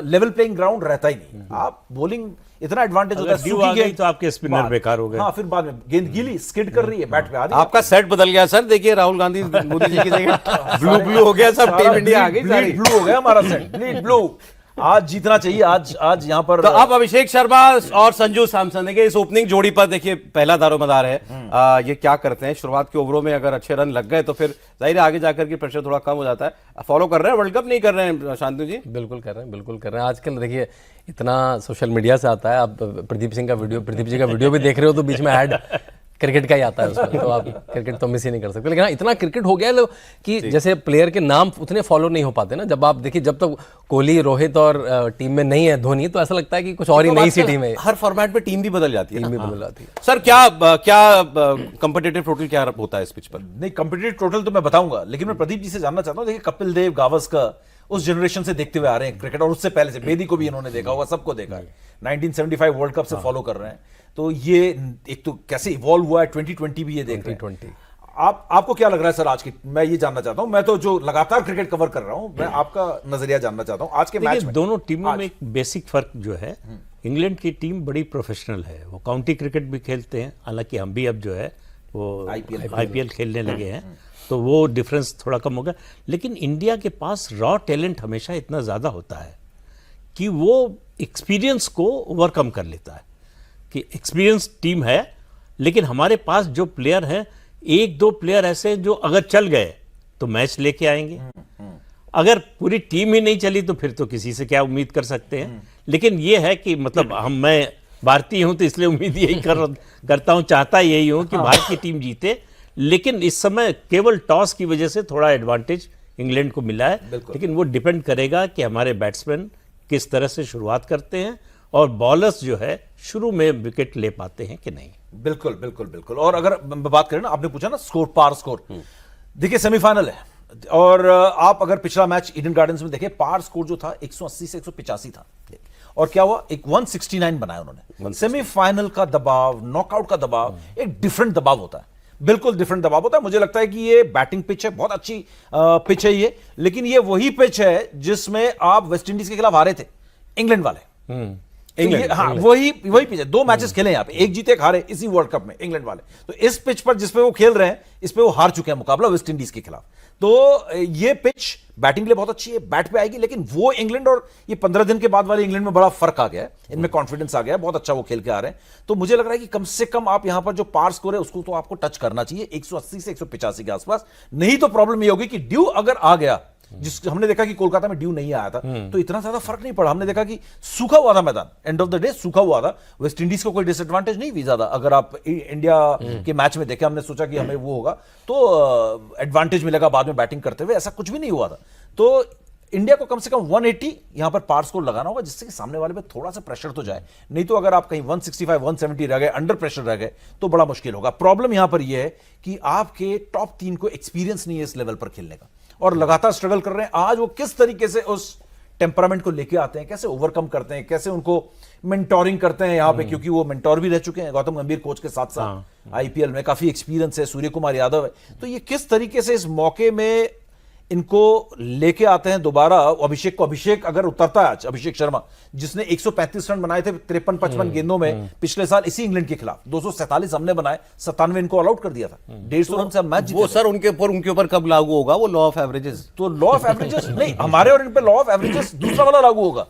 लेवल प्लेइंग ग्राउंड रहता ही नहीं, आप बॉलिंग इतना एडवांटेज होता है, ड्यू आ गई तो आपके स्पिनर बेकार हो गए। हाँ, फिर बाद में गेंद गीली स्किड कर रही है, बैट पे आ रही है। आपका सेट बदल गया सर, देखिए राहुल गांधी मोदी जी की जगह ब्लू हो गया, सब टीम इंडिया आ गई सारी। ब्लू हो गया हमारा सेट, ब्लीड ब्लू। आज जीतना चाहिए, आज यहां पर। तो अब अभिषेक शर्मा और संजू सैमसन, देखिए इस ओपनिंग जोड़ी पर देखिए पहला दारोमदार है। ये क्या करते हैं शुरुआत के ओवरों में, अगर अच्छे रन लग गए तो फिर जाहिर है आगे जाकर के प्रेशर थोड़ा कम हो जाता है। फॉलो कर रहे हैं वर्ल्ड कप, नहीं कर रहे हैं शांतनु जी? बिल्कुल कर रहे हैं, बिल्कुल कर रहे हैं। आजकल देखिए इतना सोशल मीडिया से आता है, आप प्रदीप जी का वीडियो भी देख रहे हो तो बीच में ऐड क्रिकेट का ही आता है उसमें, तो आप क्रिकेट तो मिस ही नहीं कर सकते। लेकिन हाँ, इतना क्रिकेट हो गया है कि जैसे प्लेयर के नाम उतने फॉलो नहीं हो पाते ना। जब आप देखिए, जब तक कोहली, रोहित और टीम में नहीं है धोनी, तो ऐसा लगता है कि कुछ और ही नई सी टीम है। हर फॉर्मेट में टीम भी बदल जाती है, टीम भी बदल जाती है। सर क्या कंपिटिटिव टोटल क्या होता है इस पिच पर? नहीं, कंपिटिटिव टोटल तो मैं बताऊंगा, लेकिन मैं प्रदीप जी से जानना चाहता हूं। देखिए कपिल देव, गावस्कर उस जनरेशन से देखते हुए आ रहे हैं क्रिकेट, और उससे पहले से बेदी को भी इन्होंने देखा होगा, सबको देखा है, 1975 वर्ल्ड कप से फॉलो कर रहे हैं। तो ये एक तो कैसे इवॉल्व हुआ है, 2020 भी ये देख रहे हैं। आपको क्या लग रहा है सर आज की, मैं ये जानना चाहता हूं, मैं तो जो लगातार क्रिकेट कवर कर रहा हूं, मैं आपका नजरिया जानना चाहता हूं आज के मैच में। दोनों टीमों में एक बेसिक फर्क जो है, इंग्लैंड की टीम बड़ी प्रोफेशनल है, वो काउंटी क्रिकेट भी खेलते हैं, हालांकि हम भी अब जो है वो आईपीएल खेलने लगे हैं, तो वो डिफरेंस थोड़ा कम होगा। लेकिन इंडिया के पास रॉ टैलेंट हमेशा इतना ज़्यादा होता है कि वो एक्सपीरियंस को ओवरकम कर लेता है, कि एक्सपीरियंस टीम है, लेकिन हमारे पास जो प्लेयर हैं, एक दो प्लेयर ऐसे जो अगर चल गए तो मैच लेके आएंगे, अगर पूरी टीम ही नहीं चली तो फिर तो किसी से क्या उम्मीद कर सकते हैं। लेकिन ये है कि मतलब मैं भारतीय हूं तो इसलिए उम्मीद यही करता हूं, चाहता यही हूं कि भारत की टीम जीते। लेकिन इस समय केवल टॉस की वजह से थोड़ा एडवांटेज इंग्लैंड को मिला है, लेकिन वो डिपेंड करेगा कि हमारे बैट्समैन किस तरह से शुरुआत करते हैं और बॉलर्स जो है शुरू में विकेट ले पाते हैं कि नहीं। बिल्कुल बिल्कुल बिल्कुल। और अगर बात करें ना, आपने पूछा ना स्कोर, पार स्कोर, देखिए सेमीफाइनल है, और आप अगर पिछला मैच ईडन गार्डन्स में देखें, पार स्कोर जो था 180 से 185 था, और क्या हुआ, एक 169 बनाया उन्होंने। सेमीफाइनल का दबाव, नॉकआउट का दबाव एक डिफरेंट दबाव होता है, बिल्कुल डिफरेंट दबाव होता है। मुझे लगता है कि ये बैटिंग पिच है, बहुत अच्छी पिच है ये, लेकिन ये वही पिच है जिसमें आप वेस्ट इंडीज के खिलाफ हारे थे, इंग्लैंड वाले। हाँ, वही पिच है, 2 मैचेस खेले यहाँ पे, एक जीते एक हारे इसी वर्ल्ड कप में इंग्लैंड वाले। तो इस पिच पर जिसपे वो खेल रहे हैं, इस पे वो हार चुके हैं मुकाबला वेस्ट इंडीज के खिलाफ। तो ये पिच बैटिंग के लिए बहुत अच्छी है, बैट पे आएगी, लेकिन वो इंग्लैंड और ये 15 दिन के बाद वाले इंग्लैंड में बड़ा फर्क आ गया है, इनमें कॉन्फिडेंस आ गया है, बहुत अच्छा वो खेल के आ रहे हैं। तो मुझे लग रहा है कि कम से कम आप यहां पर जो पार स्कोर है उसको तो आपको टच करना चाहिए, 180 से 185 के आसपास, नहीं तो प्रॉब्लम ये होगी कि ड्यू अगर आ गया जिस हमने देखा कि कोलकाता में ड्यू नहीं आया था तो इतना ज्यादा फर्क नहीं पड़ा। हमने देखा कि सूखा हुआ था मैदान, एंड ऑफ द डे सूखा हुआ था। वेस्ट इंडीज को कोई डिसएडवांटेज नहीं हुई ज्यादा। अगर आप इंडिया के मैच में देखें, हमने सोचा कि हमें वो होगा तो एडवांटेज मिलेगा बाद में बैटिंग करते हुए, ऐसा कुछ भी नहीं हुआ था। तो इंडिया को कम से कम 180 यहां पर पार स्कोर लगाना होगा, जिससे कि सामने वाले पे थोड़ा सा प्रेशर तो जाए। नहीं तो अगर आप कहीं 165 170 रह गए, अंडर प्रेशर रह गए, तो बड़ा मुश्किल होगा। प्रॉब्लम यहां पर यह है कि आपके टॉप 3 को एक्सपीरियंस नहीं है इस लेवल पर खेलने का, और लगातार स्ट्रगल कर रहे हैं। आज वो किस तरीके से उस टेम्परामेंट को लेके आते हैं, कैसे ओवरकम करते हैं, कैसे उनको मेंटोरिंग करते हैं यहां पे, क्योंकि वो मेंटोर भी रह चुके हैं गौतम गंभीर कोच के साथ साथ। आईपीएल में काफी एक्सपीरियंस है, सूर्य कुमार यादव है। तो ये किस तरीके से इस मौके में इनको लेके आते हैं दोबारा। अभिषेक अगर उतरता है आज, अभिषेक शर्मा जिसने 135 रन बनाए थे 53-55 गेंदों में पिछले साल इसी इंग्लैंड के खिलाफ, 247 हमने बनाए, 97 इनको ऑल आउट कर दिया था, 150 रन से हम मैच जीते। वो सर उनके ऊपर कब लागू होगा वो लॉ ऑफ एवरेजेस? तो लॉ ऑफ एवरेजेस नहीं, हमारे और इन पे लॉ ऑफ एवरेजेस दूसरा वाला लागू होगा।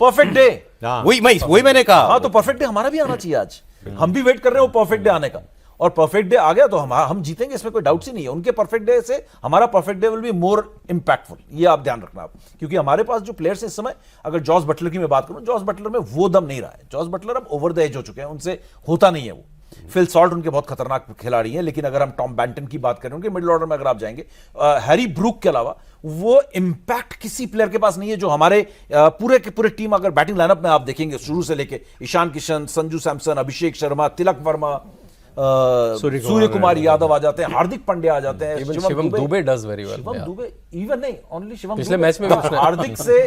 परफेक्ट डे, वही मैंने कहा। हाँ, तो परफेक्ट डे हमारा भी आना चाहिए आज। हम भी वेट कर रहे हैं वो परफेक्ट डे आने का, और परफेक्ट डे आ गया तो हम जीतेंगे, इसमें कोई डाउट ही नहीं है। उनके परफेक्ट डे से हमारा perfect day will be more impactful, ये आप ध्यान रखना आप। क्योंकि हमारे पास जो प्लेयर्स हैं इस समय, अगर जॉस बटलर की मैं बात करूं, जॉस बटलर में वो दम नहीं रहा है। जॉस बटलर अब ओवर द एज हो चुके हैं, उनसे होता नहीं है वो। फिल सॉल्ट उनके बहुत खतरनाक खिलाड़ी हैं, लेकिन अगर हम टॉम बैंटन की बात करें, उनके मिडिल ऑर्डर में अगर आप जाएंगे, हैरी ब्रूक के अलावा वो इंपैक्ट किसी प्लेयर के पास नहीं है जो हमारे पूरे के पूरे टीम अगर बैटिंग लाइनअप में आप देखेंगे शुरू से लेके ईशान किशन, संजू सैमसन, अभिषेक शर्मा, तिलक वर्मा, सूर्य कुमार यादव आ जाते हैं, हार्दिक पांड्या आ जाते हैं, Shivam Dubey does very well. Shivam Dubey even नहीं, ओनली शिवम पिछले मैच में भी उसने हार्दिक से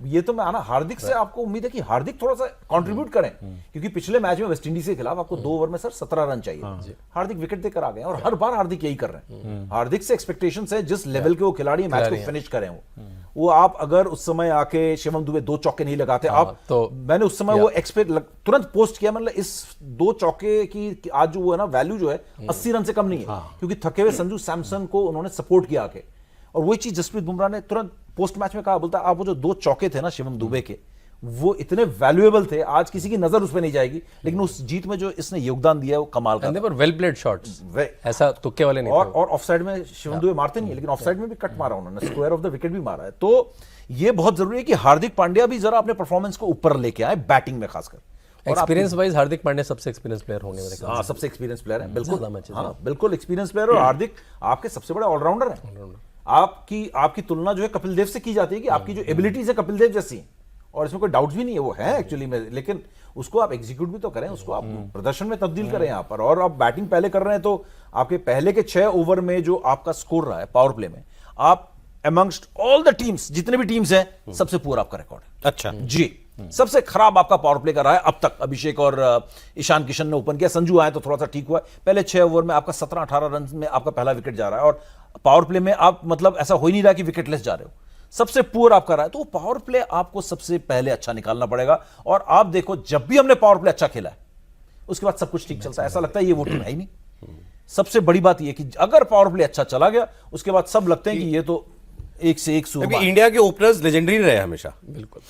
ये तो मैं आना, हार्दिक से आपको उम्मीद है कि हार्दिक थोड़ा सा कंट्रीब्यूट करें, क्योंकि पिछले मैच में वेस्ट इंडीज के खिलाफ आपको 2 ओवर में सर 17 रन चाहिए। हार्दिक विकेट देकर आ गए और हर बार हार्दिक यही कर रहे हैं। हार्दिक से एक्सपेक्टेशंस है जिस लेवल के वो खिलाड़ी मैच को फिनिश करें वो आप अगर उस समय आके शिवम दुबे 2 चौके नहीं लगाते आप, तो मैंने उस समय वो एक्सपेक्ट तुरंत पोस्ट किया, मतलब इस 2 चौके की आज जो वो है ना वैल्यू जो है 80 रन से कम नहीं है, क्योंकि थके हुए संजू सैमसन को उन्होंने सपोर्ट किया आके। और वही चीज जसप्रीत बुमराह ने तुरंत पोस्ट मैच में कहा, बोलता आप वो जो 2 चौके थे ना शिवम दुबे के, वो इतने वैल्यूएबल थे, आज किसी की नजर उस पर नहीं जाएगी, लेकिन उस जीत में जो इसने योगदान दिया है वो कमाल का। वेल प्लेड शॉट्स, ऐसा तुक्के वाले नहीं थे। और ऑफसाइड में शिवम दुबे मारते नहीं है, लेकिन ऑफसाइड में भी कट मारा उन्होंने, स्क्वायर ऑफ द विकेट भी मारा है। तो ये बहुत जरूरी है कि हार्दिक पांड्या भी जरा अपने परफॉर्मेंस को ऊपर लेके आए, बैटिंग में खासकर। एक्सपीरियंस वाइज हार्दिक पांड्या सबसे एक्सपीरियंस प्लेयर होंगे मेरे ख्याल से। हाँ, सबसे एक्सपीरियंस प्लेयर है, बिल्कुल। हाँ, बिल्कुल एक्सपीरियंस प्लेयर। और हार्दिक आपके सबसे बड़े ऑलराउंडर है। आपकी तुलना जो है कपिल देव से की जाती है कि आपकी जो एबिलिटीज है कपिल देव जैसी, और इसमें कोई डाउट भी नहीं है, वो है एक्चुअली में, लेकिन उसको आप एग्जीक्यूट भी तो करें, उसको आप प्रदर्शन में तब्दील करें यहाँ पर। और आप बैटिंग पहले कर रहे हैं तो आपके पहले के 6 ओवर में जो आपका स्कोर रहा है पावर प्ले में, आप अमंगस्ट ऑल द टीम्स, जितने भी टीम्स हैं, सबसे पूरा आपका रिकॉर्ड है। अच्छा जी, सबसे खराब आपका पावर प्ले का रहा है अब तक। अभिषेक और ईशान किशन ने ओपन किया, संजू आए तो थोड़ा सा ठीक हुआ है। पहले 6 ओवर में आपका 17-18 रन में आपका पहला विकेट जा रहा है, और पावर प्ले में आप मतलब ऐसा हो ही नहीं रहा कि विकेटलेस जा रहे हो, सबसे पुअर आपका रहा है। तो पावर प्ले आपको सबसे पहले अच्छा निकालना पड़ेगा। और आप देखो, जब भी हमने पावर प्ले अच्छा खेला है उसके बाद सब कुछ ठीक चलता है, ऐसा लगता है ये वो टीम है ही नहीं। सबसे बड़ी बात ये कि अगर पावर प्ले अच्छा चला गया उसके बाद सब लगते हैं कि ये तो एक से एक सूरमा। इंडिया के ओपनर्स लेजेंडरी रहे हमेशा, बिल्कुल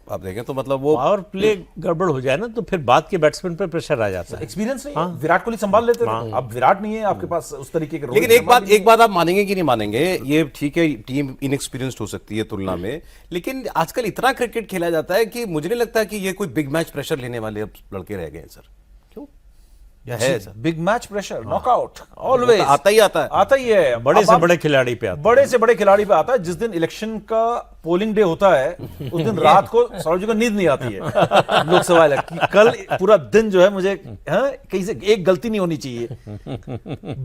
आप देखें तो मतलब वो पावर प्ले गड़बड़ हो जाए ना तो फिर बाद के बैट्समैन पर प्रेशर आ जाता है। एक्सपीरियंस नहीं है, विराट कोहली संभाल लेते थे, अब विराट नहीं है आपके पास उस तरीके के। लेकिन एक बात आप मानेंगे कि नहीं मानेंगे, ये ठीक है टीम इनएक्सपीरियंस्ड हो सकती है तुलना में, लेकिन आजकल इतना क्रिकेट खेला जाता है कि मुझे नहीं लगता कि ये कोई बिग मैच प्रेशर लेने वाले अब लड़के रह गए हैं सर। क्यों? या है sir big match pressure, knockout always आता ही है। बड़े से बड़े खिलाड़ी पे आता है, बड़े से बड़े खिलाड़ी पे आता है। जिस दिन इलेक्शन का पोलिंग डे होता है उस दिन रात को सौरभ जी को नींद नहीं आती है लोकसभा इलेक्शन। कल पूरा दिन जो है मुझे कहीं से एक गलती नहीं होनी चाहिए।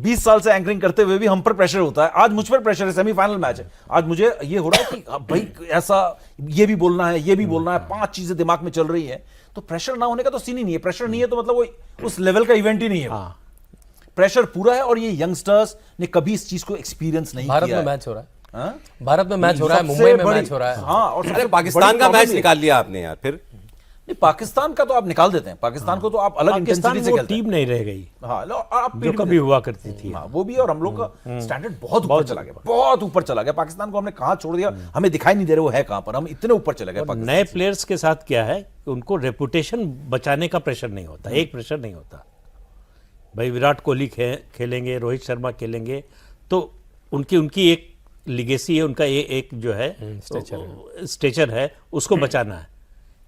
20 साल से एंकरिंग करते हुए भी हम पर प्रेशर होता है, आज मुझ पर प्रेशर है। सेमीफाइनल मैच है, आज मुझे ये हो रहा है कि भाई ऐसा ये भी बोलना है, ये भी बोलना है, 5 चीजें दिमाग में चल रही है। तो प्रेशर ना होने का तो सीन ही नहीं है। प्रेशर नहीं है तो मतलब वो उस लेवल का इवेंट ही नहीं है। प्रेशर पूरा है, और ये यंगस्टर्स ने कभी इस चीज को एक्सपीरियंस नहीं किया। भारत में मैच हो रहा है, भारत में मैच हो रहा है, मुंबई में मैच हो रहा है। हाँ, और अरे पाकिस्तान का मैच निकाल लिया आपने यार। फिर नहीं, पाकिस्तान का तो आप निकाल देते हैं, पाकिस्तान को तो आप अलग इंटेंसिटी से खेलते हैं। टीम नहीं रह गई, हाँ, आप जो कभी हुआ करती थी। हाँ, वो भी, और हम लोग का स्टैंडर्ड बहुत ऊपर चला गया, बहुत ऊपर चला गया। पाकिस्तान को हमने कहां छोड़ दिया, हमें दिखाई नहीं दे रहे वो है कहां पर, हम इतने ऊपर चले गए। नए प्लेयर्स के साथ क्या है कि उनको रेपुटेशन बचाने का प्रेशर नहीं होता, एक प्रेशर नहीं होता। भाई विराट कोहली खेलेंगे, रोहित शर्मा खेलेंगे, तो उनकी एक लिगेसी है उनका, ये एक जो है स्टेचर है, उसको बचाना है।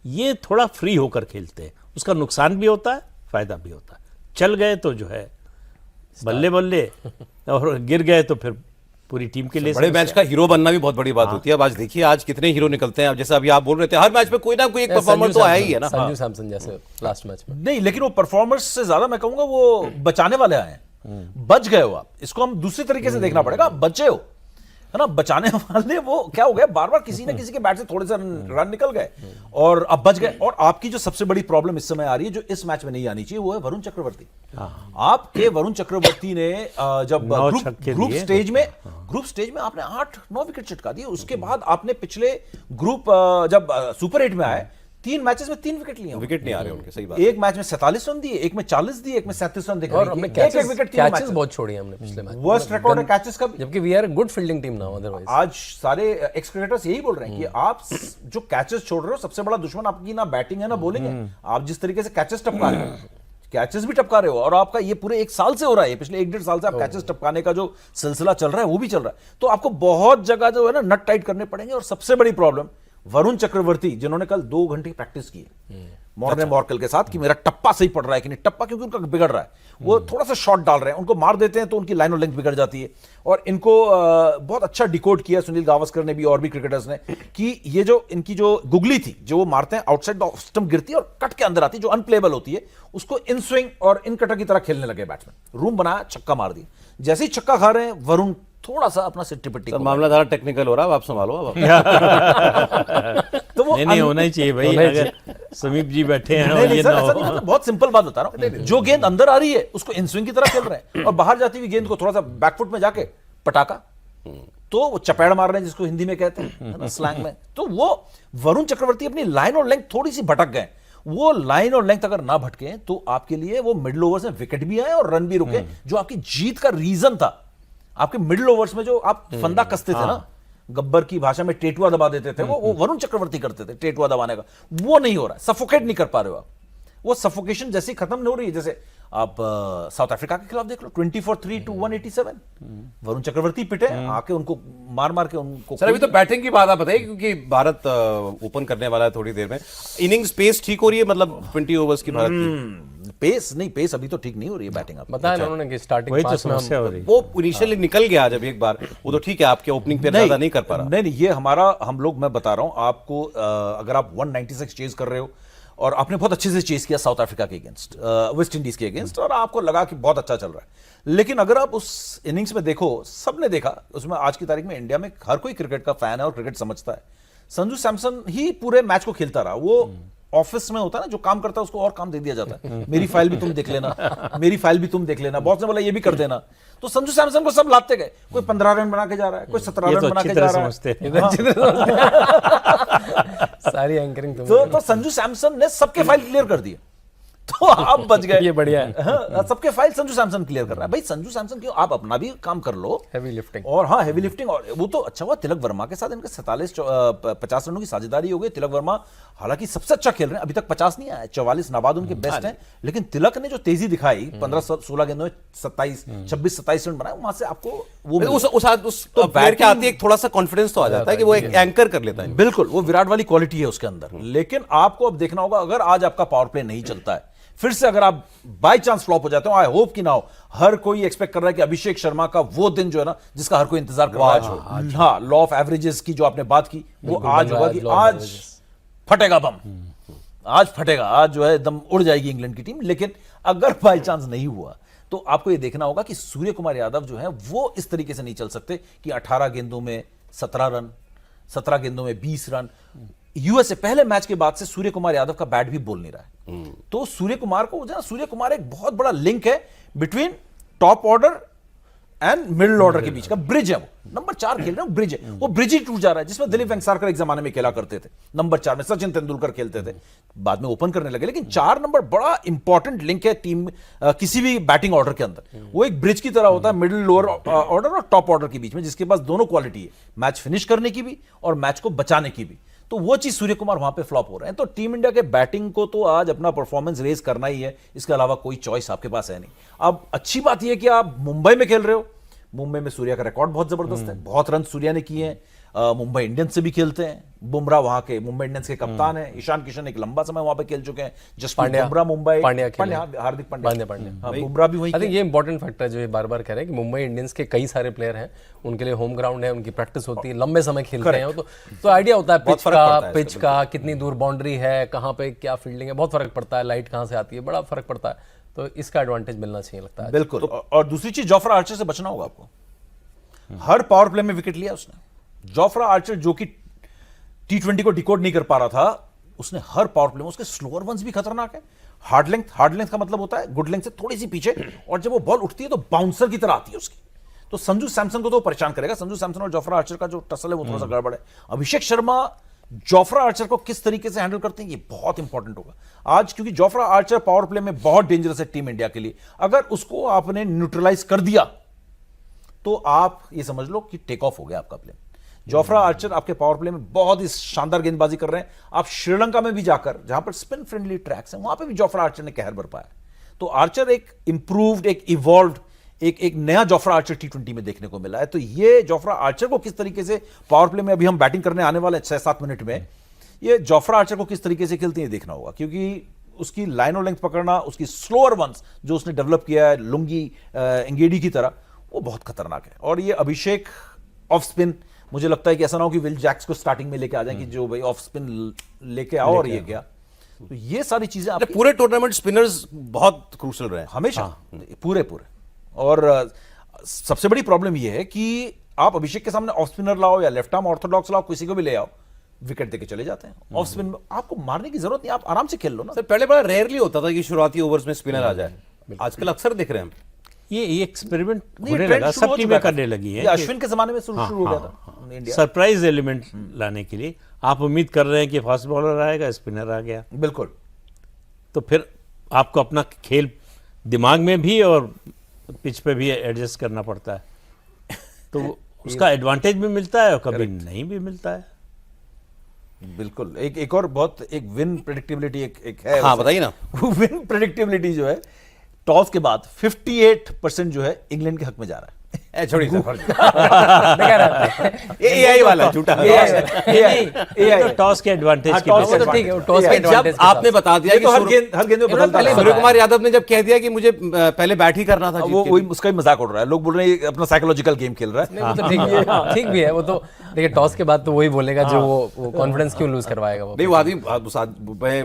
ये थोड़ा फ्री होकर खेलते हैं, उसका नुकसान भी होता है, फायदा भी होता है। चल गए तो जो है बल्ले बल्ले, और गिर गए तो फिर पूरी टीम के लिए बड़े मैच का हीरो बनना भी बहुत बड़ी बात होती है। अब आज देखिए आज कितने हीरो निकलते हैं। अब जैसे अभी आप बोल रहे थे, हर मैच में कोई ना कोई एक परफॉर्मर तो आया ही है ना। संजू सैमसन जैसे लास्ट मैच में। नहीं, लेकिन वो परफॉर्मर्स से ज्यादा मैं कहूंगा वो बचाने वाले आए हैं। बच गए हो आप, इसको हम दूसरे तरीके से देखना पड़ेगा। आप बचे हो, है ना। बचाने वाले वो क्या हो गया, बार बार किसी ना किसी के बैट से थोड़े से रन निकल गए और अब बच गए। और आपकी जो सबसे बड़ी प्रॉब्लम इस समय आ रही है, जो इस मैच में नहीं आनी चाहिए, वो है वरुण चक्रवर्ती। आपके वरुण चक्रवर्ती ने जब ग्रुप स्टेज में आपने 8-9 विकेट चिटका दिए। उसके बाद आपने पिछले ग्रुप जब सुपर 8 में आए 3 मैचेस में 3 विकेट लिए। विकेट नहीं आ रहे उनके, सही बात। एक मैच में 47 रन दिए, एक में 40 दिए, एक में 37 रन दिए। और हमने कैचेस बहुत छोड़ी हमने पिछले मैच। वर्स्ट रिकॉर्ड है कैचेस का, जबकि we are a good fielding team now otherwise. आज सारे एक्स क्रिकेटर्स यही बोल रहे हैं कि आप जो कैचेस छोड़ रहे हो, सबसे बड़ा दुश्मन आपकी ना बैटिंग है ना बॉलिंग है। आप जिस तरीके से कैचेस टपका रहे हो, कैचेस भी टपका रहे हो, और आपका ये पूरे 1 साल से हो रहा है, पिछले 1-1.5 साल से आप कैचेस टपकाने का जो सिलसिला चल रहा है वो भी चल रहा है। तो आपको बहुत जगह जो है ना नट टाइट करने पड़ेंगे। और सबसे बड़ी प्रॉब्लम वरुण चक्रवर्ती, जिन्होंने कल 2 घंटे प्रैक्टिस की मॉर्ने मॉर्कल के साथ कि मेरा टप्पा सही पड़ रहा है कि नहीं। टप्पा क्योंकि उनका बिगड़ रहा है, वो थोड़ा सा शॉट डाल रहे हैं, उनको मार देते हैं तो उनकी लाइन और लेंथ बिगड़ जाती है। और इनको बहुत अच्छा डिकोड किया सुनील गावस्कर ने भी और भी क्रिकेटर्स ने, कि ये जो इनकी जो गुगली थी, जो वो मारते हैं आउटसाइड द स्टंप गिरती है और कट के अंदर आती है, जो अनप्लेबल होती है, उसको इन स्विंग और इन कटर की तरह खेलने लगे बैट्समैन। रूम बनाया, छक्का मार दिया। जैसे ही छक्का खा रहे हैं वरुण थोड़ा सा अपना सिट्टी पिट्टी, मामला ज़्यादा टेक्निकल हो रहा है, आप संभालो अब। तो वो नहीं होना ही चाहिए भाई। अगर समीप जी बैठे हैं और नहीं, ये सर, ना ऐसा नहीं, हो। मतलब बहुत सिंपल बात बता रहा हूं। जो गेंद अंदर आ रही है उसको इन स्विंग की तरह खेल रहे हैं, और बाहर जाती हुई गेंद को थोड़ा सा बैकफुट में जाके पटाखा, तो वो चपेड़ मार रहे हैं, जिसको हिंदी में कहते हैं, है ना, स्लैंग में। तो वो वरुण चक्रवर्ती अपनी लाइन और लेंथ थोड़ी सी भटक गए। वो लाइन और लेंथ अगर ना भटके तो आपके लिए वो मिडिल ओवर्स में विकेट भी आए और रन भी रुके, जो आपकी जीत का रीजन था। आपके मिडिल ओवर्स में जो आप फंदा कसते थे ना, गब्बर की भाषा में टेटुआ दबा देते थे, वो वरुण चक्रवर्ती करते थे टेटुआ दबाने का। वो नहीं हो रहा है, सफोकेट नहीं कर पा रहे हो आप। वो सफोकेशन जैसी खत्म नहीं हो रही है। जैसे आप साउथ अफ्रीका के खिलाफ देख लो, 24 for 3 to 187 वरुण चक्रवर्ती पिटे आके, उनको मार मार के उनको। सर अभी तो बैटिंग की बात आप बताइए, क्योंकि भारत ओपन करने वाला है थोड़ी देर में। इनिंग्स पेस ठीक हो रही है, मतलब 20 ओवर्स की भारत की पेस नहीं, पेस अभी तो ठीक नहीं हो रही है बैटिंग। आप बताया उन्होंने कि स्टार्टिंग वही तो 5 में हम समस्या हो रही है। वो इनिशियली निकल गया जब एक बार, वो तो ठीक है, आपके ओपनिंग पे ज्यादा नहीं कर पा रहा। नहीं, ये हमारा हम लोग, मैं बता रहा हूं आपको, अगर आप 196 चेज कर रहे हो और आपने बहुत अच्छे से चेस किया साउथ अफ्रीका के अगेंस्ट, वेस्ट इंडीज के अगेंस्ट, और आपको लगा कि बहुत अच्छा चल रहा है, लेकिन अगर आप उस इनिंग्स में देखो, सबने देखा उसमें, आज की तारीख में इंडिया में हर कोई क्रिकेट का फैन है और क्रिकेट समझता है। संजू सैमसन ही पूरे मैच को खेलता रहा। वो ऑफिस में होता है ना, जो काम करता है उसको और काम दे दिया जाता है। मेरी फाइल भी तुम देख लेना, मेरी फाइल भी तुम देख लेना, बॉस ने बोला ये भी कर देना। तो संजू सैमसन को सब लाते गए, कोई 15 रन बना के जा रहा है, कोई 17 रन बना के जा रहा है। सारी एंकरिंग तो संजू सैमसन ने सबके फाइल क्लियर कर दिए, तो आप बच गए। ये बढ़िया है। हाँ, सबके फाइल संजू सैमसन क्लियर कर रहा है। भाई संजू सैमसन क्यों, आप अपना भी काम कर लो, हेवी लिफ्टिंग। और हाँ, हेवी लिफ्टिंग। और वो तो अच्छा हुआ, तिलक वर्मा के साथ इनका 47-50 रनों की साझेदारी हो गई। तिलक वर्मा हालांकि सबसे अच्छा खेल रहे हैं, अभी तक 50 नहीं आया, 44 नाबाद उनके बेस्ट हैं, लेकिन तिलक ने जो तेजी दिखाई 15-16 गेंदों में 26-27 रन बनाए, वहां से आपको वो उस प्लेयर के आते एक थोड़ा सा कॉन्फिडेंस तो आ जाता है कि वो एक एंकर कर लेता है। बिल्कुल, वो विराट वाली क्वालिटी है उसके अंदर। लेकिन आपको अब देखना होगा, अगर आज आपका पावर प्ले नहीं चलता है, फिर से अगर आप बाय चांस फ्लॉप हो जाते हो, आई होप कि ना हो, हर कोई एक्सपेक्ट कर रहा है कि अभिषेक शर्मा का वो दिन जो है ना, जिसका हर कोई इंतजार कर रहा है, हाँ, लॉ ऑफ एवरेजेस की जो आपने बात की, वो आज होगा कि आज फटेगा बम, आज फटेगा, आज जो है एकदम उड़ जाएगी इंग्लैंड की टीम। लेकिन अगर बाय चांस नहीं हुआ तो आपको यह देखना होगा कि सूर्य कुमार यादव जो है वो इस तरीके से नहीं चल सकते कि 18 गेंदों में 17 रन, 17 गेंदों में 20 रन। यूएसए पहले मैच के बाद से सूर्य कुमार यादव का बैट भी बोल नहीं रहा है। तो सूर्य कुमार को, सूर्य कुमार एक बहुत बड़ा लिंक है between top order and middle order के बीच का ब्रिज है। वो नंबर 4 खेल रहे हैं, ब्रिज है, वो ब्रिज ही टूट जा रहा है, जिसमें दिलीप वेंगसरकर एक जमाने में खेला करते थे। नंबर 4 में सचिन तेंदुलकर खेलते थे, बाद में ओपन करने लगे, लेकिन 4 नंबर बड़ा इंपॉर्टेंट लिंक है टीम, किसी भी बैटिंग ऑर्डर के अंदर। वो एक ब्रिज की तरह होता है मिडिल लोअर ऑर्डर और टॉप ऑर्डर के बीच में, जिसके पास दोनों क्वालिटी है, मैच फिनिश करने की भी और मैच को बचाने की भी। तो वो चीज सूर्य कुमार वहां पे फ्लॉप हो रहे हैं। तो टीम इंडिया के बैटिंग को तो आज अपना परफॉर्मेंस रेज करना ही है, इसके अलावा कोई चॉइस आपके पास है नहीं। अब अच्छी बात यह कि आप मुंबई में खेल रहे हो, मुंबई में सूर्या का रिकॉर्ड बहुत जबरदस्त है, बहुत रन सूर्या ने किए हैं। मुंबई इंडियंस से भी खेलते हैं, बुमराह वहां के मुंबई इंडियंस के कप्तान हैं, ईशान किशन एक लंबा समय वहां पे खेल चुके हैं, जसप्रीत बुमराह मुंबई, हार्दिक पांड्या, बुमराह भी वहीं। आई थिंक ये इंपॉर्टेंट फैक्टर है जो ये बार बार कह रहे हैं कि मुंबई इंडियंस के कई सारे प्लेयर हैं, उनके लिए होम ग्राउंड है, उनकी प्रैक्टिस होती है, लंबे समय खेलते हैं, तो आइडिया होता है पिच का कितनी दूर बाउंड्री है, कहाँ पे क्या फील्डिंग है, बहुत फर्क पड़ता है, लाइट कहाँ से आती है, बड़ा फर्क पड़ता है, तो इसका एडवांटेज मिलना चाहिए लगता है। बिल्कुल। और दूसरी चीज, जोफ्रा आर्चर से बचना होगा आपको। हर पावर प्ले में विकेट लिया उसने। जोफ्रा आर्चर जो कि T20 को डिकोड नहीं कर पा रहा था, उसने हर पावर प्ले में, उसके स्लोअर वंस भी खतरनाक है। हार्ड लेंथ का मतलब होता है गुड लेंथ से थोड़ी सी पीछे, और जब वो बॉल उठती है तो बाउंसर की तरह आती है उसकी। तो संजू सैमसन को तो परेशान करेगा। संजू सैमसन और जोफ्रा आर्चर का जो टसल है वो थोड़ा सा गड़बड़ है। अभिषेक शर्मा जोफ्रा आर्चर को किस तरीके से हैंडल करते हैं, ये बहुत इंपॉर्टेंट होगा आज, क्योंकि जोफ्रा आर्चर पावर प्ले में बहुत डेंजरस है टीम इंडिया के लिए। अगर उसको आपने न्यूट्रलाइज कर दिया तो आप ये समझ लो कि टेक ऑफ हो गया आपका प्लेन। जोफ्रा आर्चर आपके पावर प्ले में बहुत ही शानदार गेंदबाजी कर रहे हैं। आप श्रीलंका में भी जाकर, जहां पर स्पिन फ्रेंडली ट्रैक्स हैं, वहां पे भी जोफ्रा आर्चर ने कहर बरपाया। तो आर्चर एक इंप्रूव्ड, एक इवॉल्व्ड, एक नया जोफ्रा आर्चर T20 में देखने को मिला है। तो ये जोफ्रा आर्चर को किस तरीके से पावर प्ले में, अभी हम बैटिंग करने आने वाले 6-7 मिनट में, ये जोफ्रा आर्चर को किस तरीके से खेलती है देखना होगा, क्योंकि उसकी लाइन और लेंथ पकड़ना, उसकी स्लोअर वंस जो उसने डेवलप किया है लुंगी एंगेडी की तरह, वो बहुत खतरनाक है। और ये अभिषेक ऑफ स्पिन, मुझे लगता है कि ऐसा ना हो कि विल जैक्स को स्टार्टिंग में लेके आ जाए कि जो भाई ऑफ स्पिन लेके आओ और ये क्या। तो ये सारी चीजें आप पूरे टूर्नामेंट स्पिनर्स बहुत क्रूशल रहे हैं हमेशा, पूरे। और सबसे बड़ी प्रॉब्लम यह है कि आप अभिषेक के सामने ऑफ स्पिनर लाओ या लेफ्ट आर्म ऑर्थोडॉक्स लाओ, किसी को भी ले आओ, विकेट देके चले जाते हैं। ऑफ स्पिन में आपको मारने की जरूरत नहीं, आप आराम से खेल लो ना। सर पहले बड़ा रेयरली होता था कि शुरुआती ओवर्स में स्पिनर आ जाए, आजकल अक्सर दिख रहे हैं हम। ये एक्सपेरिमेंट होने लगा, सब टीमें करने लगी है। अश्विन के जमाने में शुरू हो गया था इंडिया। सरप्राइज एलिमेंट लाने के लिए आप उम्मीद कर रहे हैं कि फास्ट बॉलर आएगा, स्पिनर आ गया, बिल्कुल। तो फिर आपको अपना खेल दिमाग में भी और पिच पे भी एडजस्ट करना पड़ता है। तो उसका एडवांटेज भी मिलता है और कभी नहीं भी मिलता है। बिल्कुल। एक और बहुत एक विन प्रेडिक्टेबिलिटी एक है। हाँ बताइए ना। विन प्रेडिक्टेबिलिटी जो है, टॉस के बाद 58% जो है इंग्लैंड के हक में जा रहा है। छोड़िए एआई वाला झूठा, एआई टॉस के एडवांटेज की टॉस तो ठीक है, टॉस के एडवांटेज जब आपने बता दिया कि हर गेंद में बदलता है। सूर्य कुमार यादव ने जब कह दिया कि मुझे पहले बैट ही करना था, वो वही उसका ही मजाक उड़ रहा है। लोग बोल रहे हैं अपना साइकोलॉजिकल गेम खेल रहा है। वो तो ठीक भी है। वो तो देखिए टॉस के बाद तो वही बोलेगा जो वो कॉन्फिडेंस क्यों लूज करवाएगा वो। नहीं, वो आदमी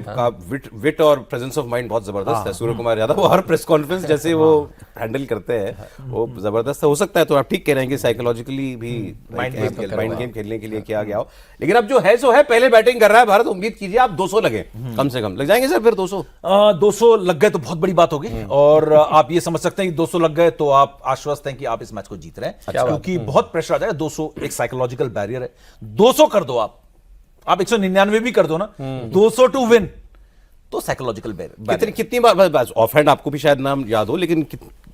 का विट और प्रेजेंस ऑफ माइंड बहुत जबरदस्त है। सूर्य कुमार यादव वो हर प्रेस कॉन्फ्रेंस जैसे वो हैंडल करते हैं, वो जबरदस्त है। हो सकता है तो आप ठीक कह रहे हैं कि साइकोलॉजिकली भी माइंड गेम खेलने के लिए किया गया हो। लेकिन अब जो है सो है, पहले बैटिंग कर रहा है भारत, उम्मीद कीजिए आप 200 लगे, कम से कम लग जाएंगे सर। फिर 200 लग गए तो बहुत बड़ी बात होगी, और आप ये समझ सकते हैं कि 200 लग गए तो आप आश्वस्त हैं कि आप इस मैच को जीत रहे हैं, क्योंकि बहुत प्रेशर आ जाएगा। 200 एक साइकोलॉजिकल बैरियर है। 200 कर दो आप 199 भी कर दो ना, 200 टू विन, तो साइकोलॉजिकल बैरियर। कितनी बार ऑफ हैंड आपको भी शायद नाम याद हो, लेकिन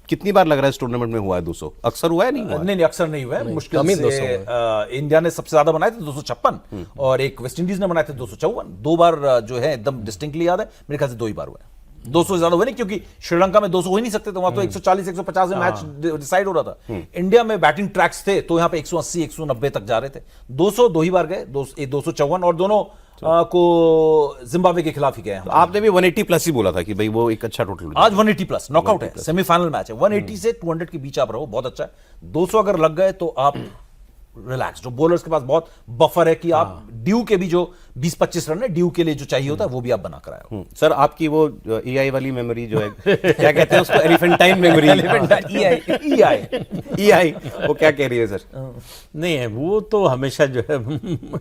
कितनी बार लग रहा है इस टूर्नामेंट में हुआ है 200? अक्सर हुआ है? नहीं हुआ? नहीं, अक्सर नहीं हुआ है। मुश्किल से इंडिया ने सबसे ज्यादा बनाए थे 256, और एक वेस्ट इंडीज ने बनाए थे 254। 2 बार जो है एकदम डिस्टिंक्टली याद है, मेरे ख्याल से 2 ही बार हुआ है। 200 से ज्यादा हुए नहीं, क्योंकि श्रीलंका में 200 हो ही नहीं सकते थे, वहां तो 140-150 में मैच डिसाइड हो रहा था। इंडिया में बैटिंग ट्रैक्स थे तो यहां पे 180-190 तक जा रहे थे। 200 2 ही बार गए, 254, और दोनों को जिम्बाब्वे के खिलाफ ही गए। आपने भी 180 प्लस ही बोला था कि भाई वो एक अच्छा टोटल। आज 180 प्लस नॉकआउट है, सेमीफाइनल मैच है। 180 से 200 के बीच आप रहो, बहुत अच्छा है। 200 अगर लग गए तो आप रिलैक्स। जो बॉलर्स के पास बहुत बफर है कि आप ड्यू के भी जो 20-25 रन है ड्यू के लिए जो चाहिए होता है वो भी आप बना कर आए हो। सर आपकी वो एआई वाली मेमोरी जो है, क्या कहते हैं उसको, एलिफेंटाइन मेमोरी, EI वो क्या कह रही है सर? नहीं है, वो तो हमेशा जो है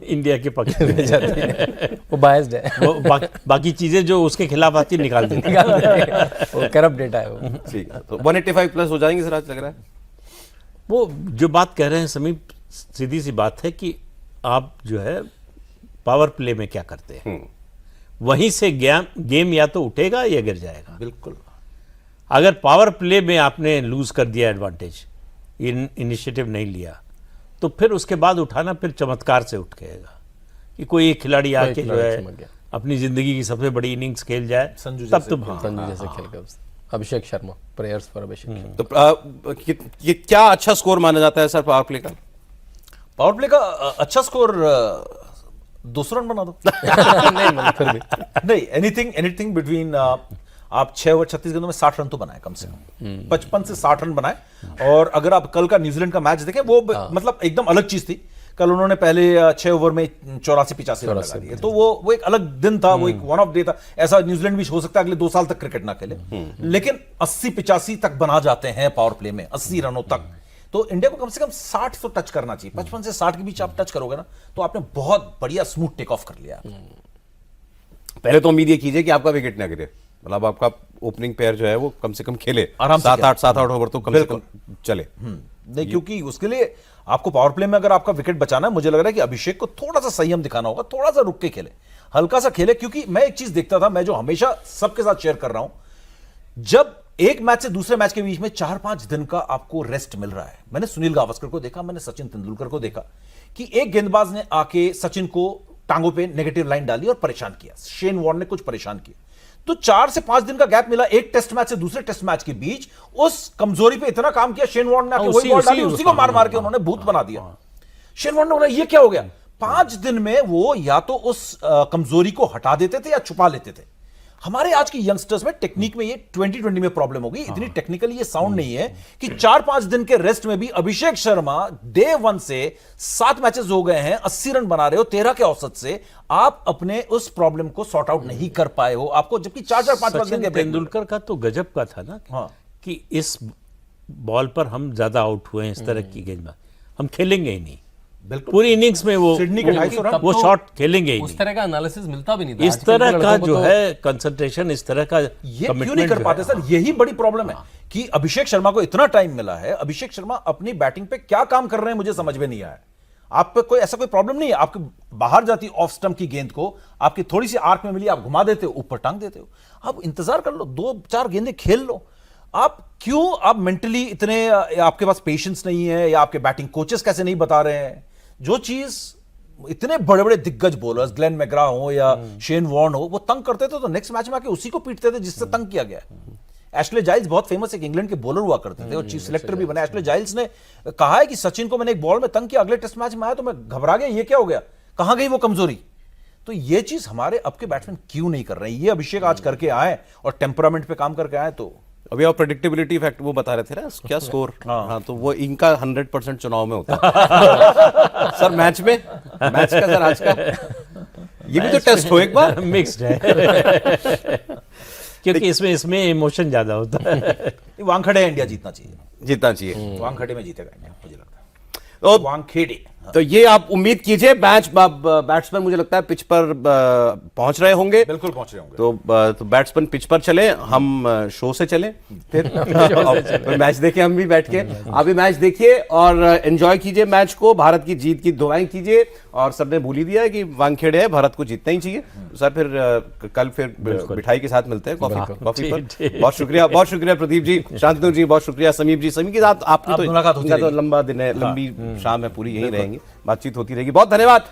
इंडिया के पक्ष में जाती है। वो बायस्ड है। वो बाकी चीजें जो उसके खिलाफ आती है निकाल देती है। वो करप्ट डेटा है वो। ठीक है, तो 185 प्लस हो जाएंगे सर आज लग रहा है? वो जो बात कह रहे हैं समीप, सीधी सी बात है कि आप जो है पावर प्ले में क्या करते हैं, वहीं से गेम या तो उठेगा या गिर जाएगा। बिल्कुल। अगर पावर प्ले में आपने लूज कर दिया एडवांटेज, इनिशिएटिव नहीं लिया, तो फिर उसके बाद उठाना फिर चमत्कार से उठ गएगा कि कोई एक खिलाड़ी आके जो है अपनी जिंदगी की सबसे बड़ी इनिंग्स खेल जाए, संजू तब तो संजू जैसे खेल कर अभिषेक शर्मा, प्रेयर्स फॉर अभिषेक शर्मा। तो ये क्या अच्छा स्कोर माना जाता है सर पावर प्ले का? पावर प्ले का अच्छा स्कोर 200 रन बना दो। नहीं मतलब फिर भी नहीं, एनीथिंग बिटवीन आप 6 ओवर 36 गेंदों में 60 रन तो बनाए कम से कम, 55 से 60 रन बनाए। और अगर आप कल का न्यूजीलैंड का मैच देखें, वो मतलब एकदम अलग चीज थी। कल उन्होंने पहले 6 ओवर में 84-85 रन लगा दिए, तो वो एक अलग दिन था, वो एक वन ऑफ डे था। ऐसा न्यूजीलैंड भी हो सकता है अगले 2 साल तक क्रिकेट ना खेले, लेकिन 80-85 तक बना जाते हैं पावर प्ले में, 80 रनों तक। तो इंडिया को कम से कम 60 तो टच करना चाहिए। 55 से 60 के बीच आप टच करोगे ना, तो आपने बहुत बढ़िया स्मूथ टेक ऑफ कर लिया। पहले तो उम्मीद ये कीजिए कि आपका विकेट ना गिरे, मतलब आपका ओपनिंग पेयर जो है वो कम से कम खेले, आराम से 7-8 ओवर तो कम से कम चले। नहीं, क्योंकि उसके लिए आपको पावर प्ले में अगर आपका विकेट बचाना है, मुझे लग रहा है कि अभिषेक को थोड़ा सा संयम दिखाना होगा, थोड़ा सा रुक के खेले, हल्का सा खेले। क्योंकि मैं एक चीज देखता था, मैं जो हमेशा सबके साथ शेयर कर रहा हूं, जब एक मैच से दूसरे मैच के बीच में 4-5 दिन का आपको रेस्ट मिल रहा है। मैंने सुनील गावस्कर को देखा, मैंने सचिन तेंदुलकर को देखा कि एक गेंदबाज ने आके सचिन को टांगों पे नेगेटिव लाइन डाली और परेशान किया, शेन वॉर्न ने कुछ परेशान किया। तो 4 से 5 दिन का गैप मिला एक टेस्ट मैच से दूसरे टेस्ट मैच के बीच, उस कमजोरी पे इतना काम किया शेन वॉर्न ने, आके वही बॉल डाली, उसी को मार मार के उन्होंने भूत बना दिया। शेन वॉर्न ने बोला ये क्या हो गया? 5 दिन में वो या तो उस कमजोरी को हटा देते थे या छुपा लेते थे। हमारे आज के यंगस्टर्स में टेक्निक में ये 2020 में प्रॉब्लम होगी, इतनी टेक्निकली ये साउंड नहीं है कि 4-5 दिन के रेस्ट में भी अभिषेक शर्मा डे 1 से 7 मैचेस हो गए हैं, 80 रन बना रहे हो 13 के औसत से, आप अपने उस प्रॉब्लम को सॉर्ट आउट नहीं कर पाए हो। आपको जबकि 4-4-5 दिन के तेंदुलकर का तो गजब का था ना, हाँ। कि इस बॉल पर हम ज्यादा आउट हुए हैं, इस तरह की गेंदबाज हम खेलेंगे ही नहीं, बिल्कुल पूरी इनिंग्स में वो सिडनी के 250 रन, वो शॉट खेलेंगे ही उस नहीं। तरह का एनालिसिस मिलता भी नहीं था। इस आजकल के तरह का लड़कों को जो तो- है कंसंट्रेशन, इस तरह का ये क्यों नहीं commitment कर जो पाते है, सर? यही बड़ी प्रॉब्लम है कि अभिषेक शर्मा को इतना टाइम मिला है, अभिषेक शर्मा अपनी बैटिंग पे क्या काम कर रहे हैं मुझे समझ में नहीं आया। आप पे कोई ऐसा कोई प्रॉब्लम नहीं है, आपके बाहर जाती ऑफ स्टंप की गेंद को आपकी थोड़ी सी आर्क में मिली, आप घुमा देते हो, ऊपर टांग देते हो। आप इंतजार कर लो, 2-4 गेंदें खेल लो। आप मेंटली इतने, आपके पास पेशेंस नहीं है, या आपके बैटिंग कोचेस कैसे नहीं बता रहे हैं? जो चीज इतने बड़े बड़े दिग्गज बॉलर्स ग्लेन मैग्रा हो या शेन वॉर्न हो, वो तंग करते थे तो नेक्स्ट मैच में आके उसी को पीटते थे जिससे तंग किया गया है। एशले जाइल्स बहुत फेमस एक इंग्लैंड के बॉलर हुआ करते थे और चीफ सिलेक्टर भी बने। एशले जाइल्स ने कहा है कि सचिन को मैंने एक बॉल में तंग किया, अगले टेस्ट मैच में आया तो मैं घबरा गया, ये क्या हो गया, कहां गई वो कमजोरी? तो ये चीज हमारे अब के बैट्समैन क्यों नहीं कर रहे हैं? ये अभिषेक आज करके आए और टेम्परामेंट पे काम करके आए। तो अभी आप प्रेडिक्टेबिलिटी फैक्ट वो बता रहे थे ना, क्या स्कोर? हाँ, तो वो इनका 100% चुनाव में होता है। सर मैच का सर आज का ये भी तो टेस्ट हो एक बार। मिक्स्ड है क्योंकि इसमें इमोशन ज्यादा होता है। वानखेड़े इंडिया जीतना चाहिए, वानखेड़े में जीतेगा इंडिया मुझे लगता है। तो वानखेड़े, तो ये आप उम्मीद कीजिए मैच बैट्समैन मुझे लगता है पिच पर पहुंच रहे होंगे, बिल्कुल पहुंच रहे होंगे। तो बैट्समैन पिच पर चले, हम शो से चले, फिर मैच देखें हम भी बैठ के। आप भी मैच देखिए और एंजॉय कीजिए मैच को, भारत की जीत की दुआएं कीजिए। और सर ने भूल ही दिया है कि वानखेड़े है, भारत को जीतना ही चाहिए। सर फिर कल फिर मिठाई के साथ मिलते हैं कॉफी पर। बहुत शुक्रिया प्रदीप जी, शांतनु जी बहुत शुक्रिया, समीप जी। समीप के साथ आपकी तो मुलाकात होती लंबा दिन है, लंबी शाम है पूरी, यहीं रहेंगे, बातचीत होती रहेगी। बहुत धन्यवाद।